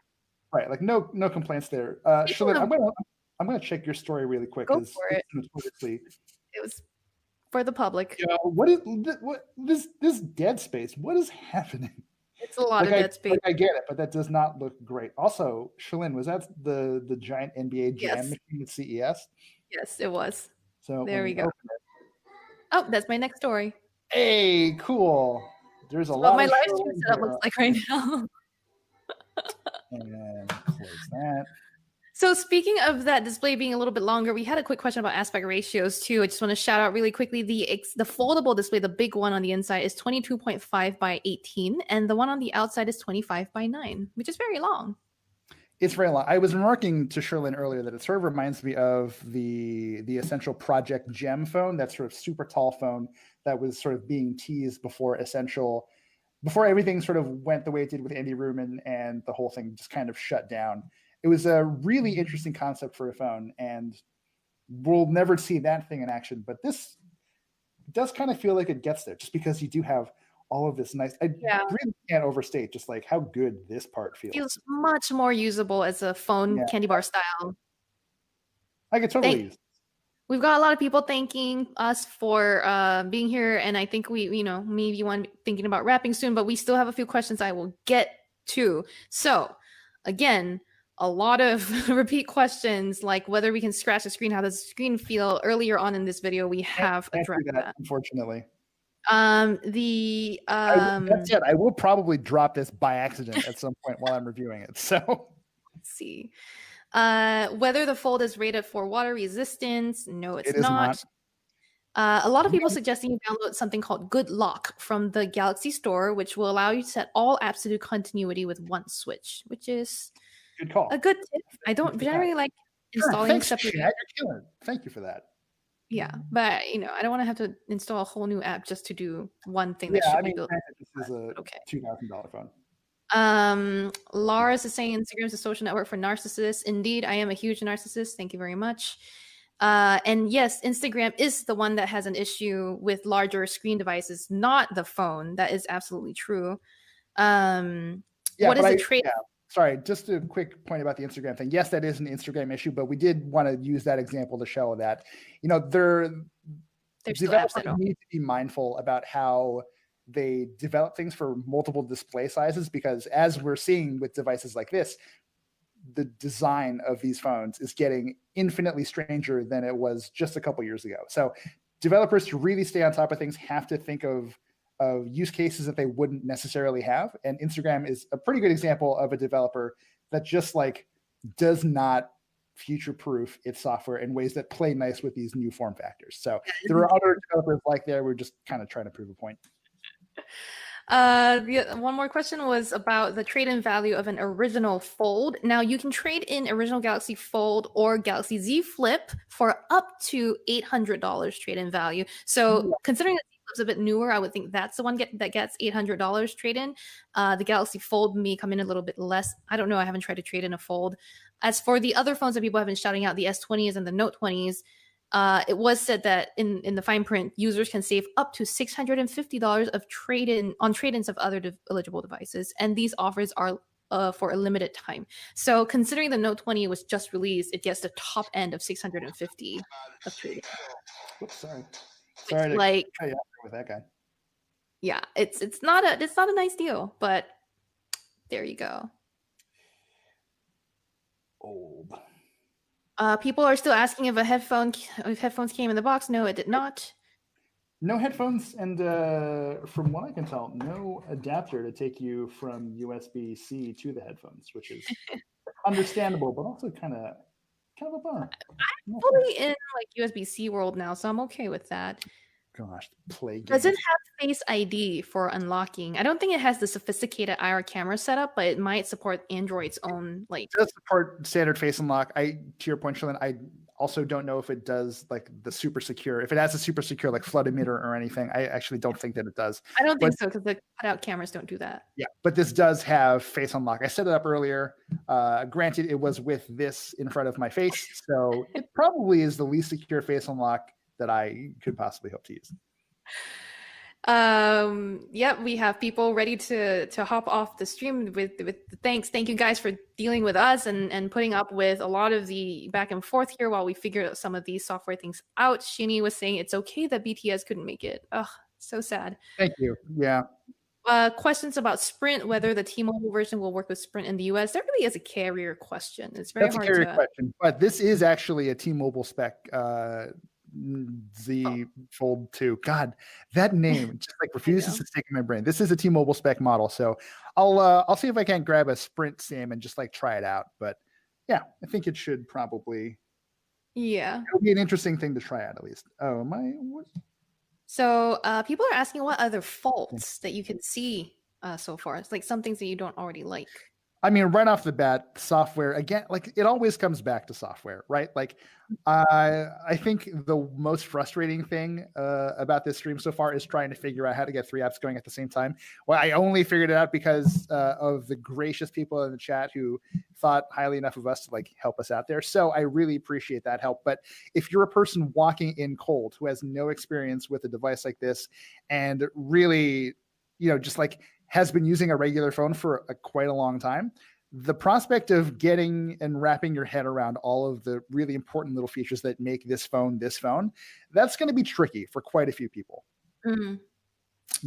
Right, like no complaints there. Shalyn, I'm gonna check your story really quick. Go for it. It was for the public. Yeah, what this dead space? What is happening? It's a lot of dead space. I get it, but that does not look great. Also, Shalyn, was that the giant NBA Jam machine at CES? Yes, it was. So there we go. Oh, that's my next story. Hey, cool. There's a What lot my of live show stream in setup here. looks like right now. And close that. So speaking of that display being a little bit longer, we had a quick question about aspect ratios too. I just want to shout out really quickly the foldable display, the big one on the inside is 22.5 by 18, and the one on the outside is 25 by 9, which is very long. It's very long. I was remarking to Sherlyn earlier that it sort of reminds me of the Essential Project Gem phone, that sort of super tall phone that was sort of being teased before Essential, before everything sort of went the way it did with Andy Rubin and the whole thing just kind of shut down. It was a really interesting concept for a phone, and we'll never see that thing in action. But this does kind of feel like it gets there, just because you do have all of this nice. I really can't overstate just like how good this part feels. Feels much more usable as a phone candy bar style. I could totally use. We've got a lot of people thanking us for being here, and I think we, maybe one thinking about wrapping soon, but we still have a few questions I will get to. So, again, a lot of repeat questions, like whether we can scratch the screen, how does the screen feel? Earlier on in this video, we have addressed that. Unfortunately. That said, I will probably drop this by accident at some point while I'm reviewing it. So let's see. Whether the Fold is rated for water resistance. No, it's not. A lot of people suggesting you download something called Good Lock from the Galaxy Store, which will allow you to set all apps to do continuity with one switch, which is good call. A good tip. I don't generally like installing separate. Thank you for that. Yeah, but I don't want to have to install a whole new app just to do one thing that should be built. This is a $2,000 phone. Lars is saying Instagram is a social network for narcissists. Indeed, I am a huge narcissist. Thank you very much. And yes, Instagram is the one that has an issue with larger screen devices, not the phone. That is absolutely true. What is the trade? Sorry, just a quick point about the Instagram thing. Yes, that is an Instagram issue, but we did want to use that example to show that, developers need to be mindful about how they develop things for multiple display sizes, because as we're seeing with devices like this, the design of these phones is getting infinitely stranger than it was just a couple years ago. So developers, to really stay on top of things, have to think of use cases that they wouldn't necessarily have. And Instagram is a pretty good example of a developer that just does not future-proof its software in ways that play nice with these new form factors. So there are other developers like there. We're just kind of trying to prove a point. One more question was about the trade-in value of an original Fold. Now you can trade in original Galaxy Fold or Galaxy Z Flip for up to $800 trade-in value. So considering that Z Flip's a bit newer, I would think that's the one that gets $800 trade-in. The Galaxy Fold may come in a little bit less. I don't know. I haven't tried to trade in a Fold. As for the other phones that people have been shouting out, the S20s and the Note 20s, it was said that in the fine print, users can save up to $650 of trade-ins of other eligible devices, and these offers are for a limited time. So, considering the Note 20 was just released, it gets the top end of $650 of trade-in. Oops, sorry. With that guy. Yeah, it's not a nice deal, but there you go. Old. People are still asking if headphones came in the box. No, it did not. No headphones, and from what I can tell, no adapter to take you from USB-C to the headphones, which is understandable, but also kind of a bummer. I'm fully in USB-C world now, so I'm okay with that. Gosh, play games. Doesn't have Face ID for unlocking. I don't think it has the sophisticated IR camera setup, but it might support Android's own It does support standard face unlock. To your point, Shalyn, I also don't know if it does the super secure. If it has a super secure flood emitter or anything, I actually don't think that it does. I don't think so, because the cutout cameras don't do that. Yeah, but this does have face unlock. I set it up earlier. Granted, it was with this in front of my face, so it probably is the least secure face unlock that I could possibly hope to use. We have people ready to hop off the stream with thanks. Thank you guys for dealing with us and putting up with a lot of the back and forth here while we figure out some of these software things out. Shinny was saying it's okay that BTS couldn't make it. Ugh, so sad. Thank you. Yeah. Questions about Sprint, whether the T-Mobile version will work with Sprint in the US. That really is a carrier question. It's very hard to question. But this is actually a T-Mobile spec Z Fold2. God, that name just like refuses to stick in my brain. This is a T-Mobile spec model, so I'll see if I can't grab a Sprint SIM and just like try it out. But yeah, I think it should probably. Yeah, it'll be an interesting thing to try out at least. Oh my! What? So people are asking what other faults that you can see so far. It's like some things that you don't already like. I mean, right off the bat, software again. Like it always comes back to software, right? Like I think the most frustrating thing about this stream so far is trying to figure out how to get 3 apps going at the same time. Well, I only figured it out because of the gracious people in the chat who thought highly enough of us to like help us out there. So I really appreciate that help. But if you're a person walking in cold who has no experience with a device like this and really, just like has been using a regular phone for quite a long time, the prospect of getting and wrapping your head around all of the really important little features that make this phone, that's going to be tricky for quite a few people. Mm-hmm.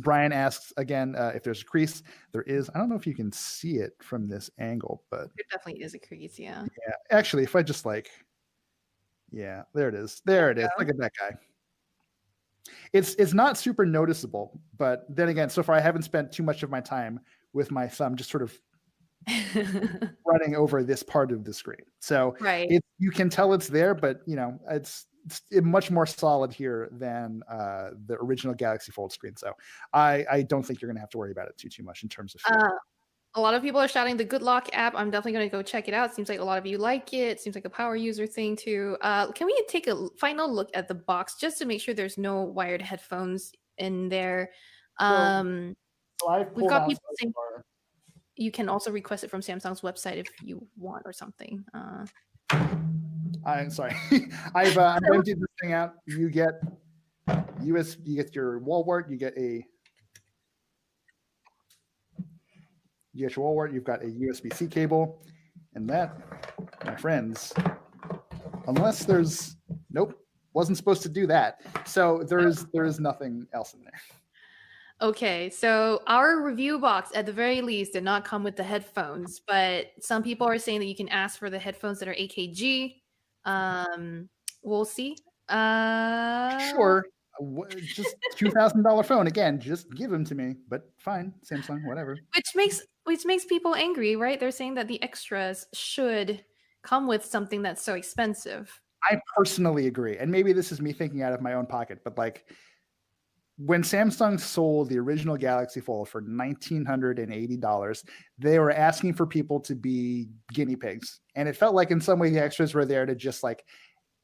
Brian asks again if there's a crease. There is. I don't know if you can see it from this angle, but it definitely is a crease. Yeah. Yeah. Actually, if I just there it is. There it is. Look at that guy. It's not super noticeable, but then again, so far I haven't spent too much of my time with my thumb just sort of running over this part of the screen. So you can tell it's there, but it's much more solid here than the original Galaxy Fold screen. So I don't think you're going to have to worry about it too much in terms of a lot of people are shouting the Good Lock app. I'm definitely going to go check it out. Seems like a lot of you like it. It seems like a power user thing too. Can we take a final look at the box just to make sure there's no wired headphones in there? So we've got people saying you can also request it from Samsung's website if you want or something. I'm sorry. I've emptied this thing out. You get you get your wall wart. You get your wall wart. You've got a USB-C cable, and that, my friends, unless there's wasn't supposed to do that. So there is nothing else in there. Okay, so our review box, at the very least, did not come with the headphones, but some people are saying that you can ask for the headphones that are AKG. We'll see. Sure. Just $2,000 phone again. Just give them to me. But fine, Samsung, whatever. Which makes people angry, right? They're saying that the extras should come with something that's so expensive. I personally agree, and maybe this is me thinking out of my own pocket, but like, when Samsung sold the original Galaxy Fold for $1,980, they were asking for people to be guinea pigs. And it felt like in some way the extras were there to just like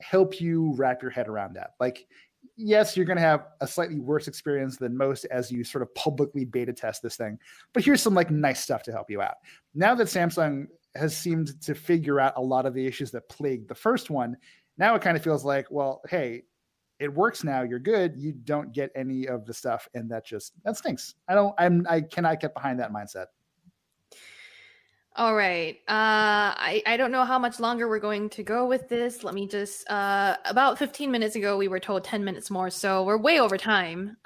help you wrap your head around that. Like, yes, you're going to have a slightly worse experience than most as you sort of publicly beta test this thing. But here's some like nice stuff to help you out. Now that Samsung has seemed to figure out a lot of the issues that plagued the first one, now it kind of feels like, well, hey, it works now. You're good. You don't get any of the stuff, and that stinks. I cannot get behind that mindset. All right. I don't know how much longer we're going to go with this. Let me just about 15 minutes ago we were told 10 minutes more, so we're way over time.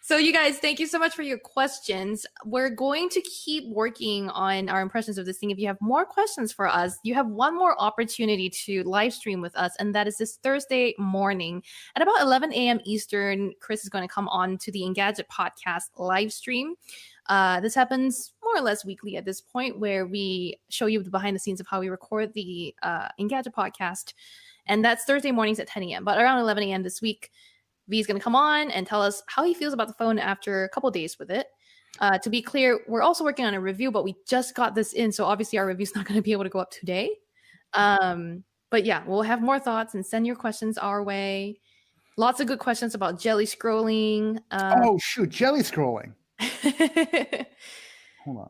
So you guys, thank you so much for your questions. We're going to keep working on our impressions of this thing. If you have more questions for us, you have one more opportunity to live stream with us, and that is this Thursday morning at about 11 a.m. Eastern. Chris is going to come on to the Engadget podcast live stream. This happens more or less weekly at this point, where we show you the behind the scenes of how we record the Engadget podcast. And that's Thursday mornings at 10 a.m. But around 11 a.m. this week, V is going to come on and tell us how he feels about the phone after a couple days with it. To be clear, we're also working on a review, but we just got this in, so obviously our review's not going to be able to go up today. But yeah, we'll have more thoughts and send your questions our way. Lots of good questions about jelly scrolling. Oh, shoot, jelly scrolling. Hold on.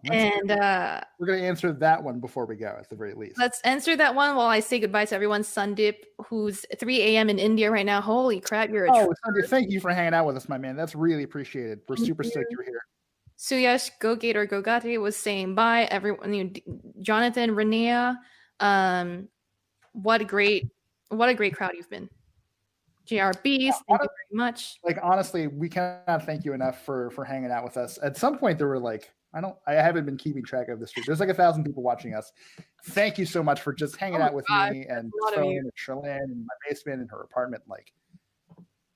We're going to answer that one before we go, at the very least. Let's answer that one while I say goodbye to everyone. Sundip, who's 3 a.m. in India right now. Holy crap, you're a Sundip, thank you for hanging out with us, my man. That's really appreciated. We're super stoked you're here. Suyash, Gogate or Gogate was saying bye. Everyone, Jonathan, Renea, what a great crowd you've been. JRBs, thank you very much. Like, honestly, we cannot thank you enough for hanging out with us. At some point, there were like I haven't been keeping track of this stream. There's like 1,000 people watching us. Thank you so much for just hanging out with me and Phone and Sherlyn in my basement in her apartment. Like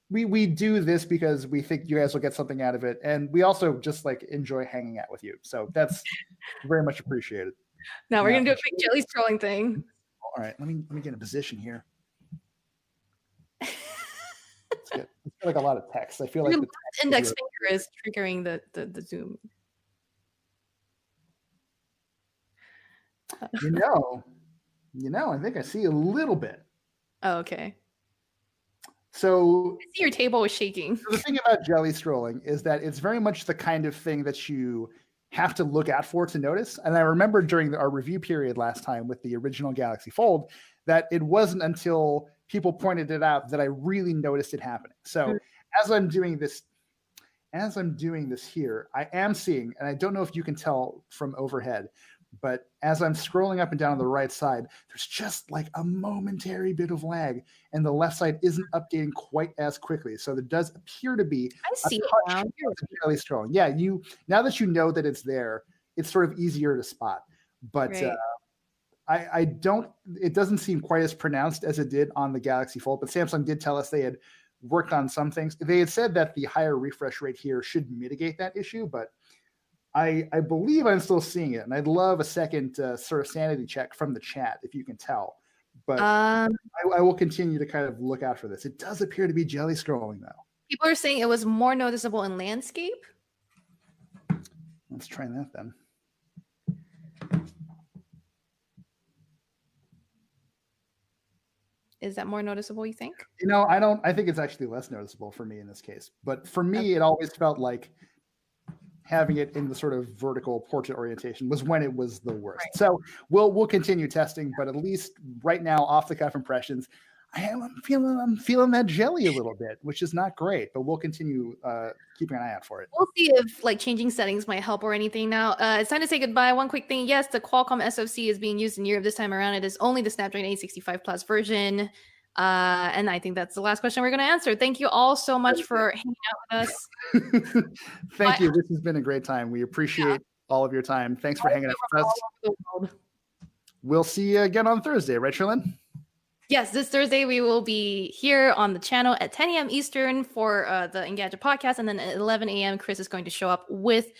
we do this because we think you guys will get something out of it, and we also just like enjoy hanging out with you. So that's very much appreciated. Now we're gonna do a quick jelly scrolling thing. All right, let me get in a position here. It's good. It's like a lot of text. I feel like the index finger is triggering the zoom. You know, I think I see a little bit. Oh, okay. So I see your table is shaking. So the thing about jelly scrolling is that it's very much the kind of thing that you have to look out for to notice. And I remember during our review period last time with the original Galaxy Fold that it wasn't until people pointed it out that I really noticed it happening. So as I'm doing this here, I am seeing, and I don't know if you can tell from overhead, but as I'm scrolling up and down on the right side, there's just like a momentary bit of lag, and the left side isn't updating quite as quickly. So there does appear to be a touch of jelly scrolling. Yeah, now that you know that it's there, it's sort of easier to spot. But I don't. It doesn't seem quite as pronounced as it did on the Galaxy Fold. But Samsung did tell us they had worked on some things. They had said that the higher refresh rate here should mitigate that issue, but I believe I'm still seeing it, and I'd love a second sort of sanity check from the chat if you can tell. But I will continue to kind of look out for this. It does appear to be jelly scrolling, though. People are saying it was more noticeable in landscape. Let's try that then. Is that more noticeable, you think? You know, I think it's actually less noticeable for me in this case. But for me, it always felt like having it in the sort of vertical portrait orientation was when it was the worst. Right. So we'll continue testing, but at least right now, off the cuff impressions, I'm feeling that jelly a little bit, which is not great, but we'll continue keeping an eye out for it. We'll see if like changing settings might help or anything. Now, it's time to say goodbye. One quick thing. Yes, the Qualcomm SoC is being used in Europe this time around. It is only the Snapdragon 865 Plus version. And I think that's the last question we're going to answer. Thank you all so much for hanging out with us. Thank you. This has been a great time. We appreciate all of your time. Thanks for hanging out with us. We'll see you again on Thursday, right, Sherlyn? Yes, this Thursday we will be here on the channel at 10 a.m. Eastern for the Engadget podcast, and then at 11 a.m. Chris is going to show up with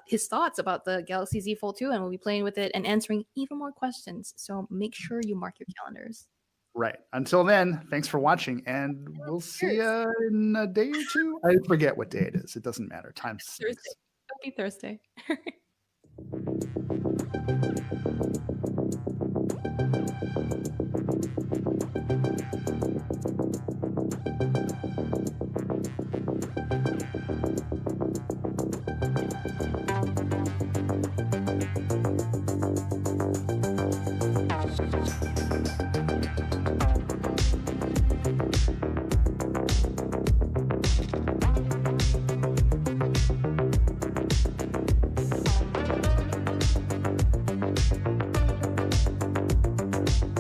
his thoughts about the Galaxy Z Fold2, and we'll be playing with it and answering even more questions. So make sure you mark your calendars. Right. Until then, thanks for watching, and we'll see you in a day or two. I forget what day it is. It doesn't matter. Time's Thursday. It'll be Thursday.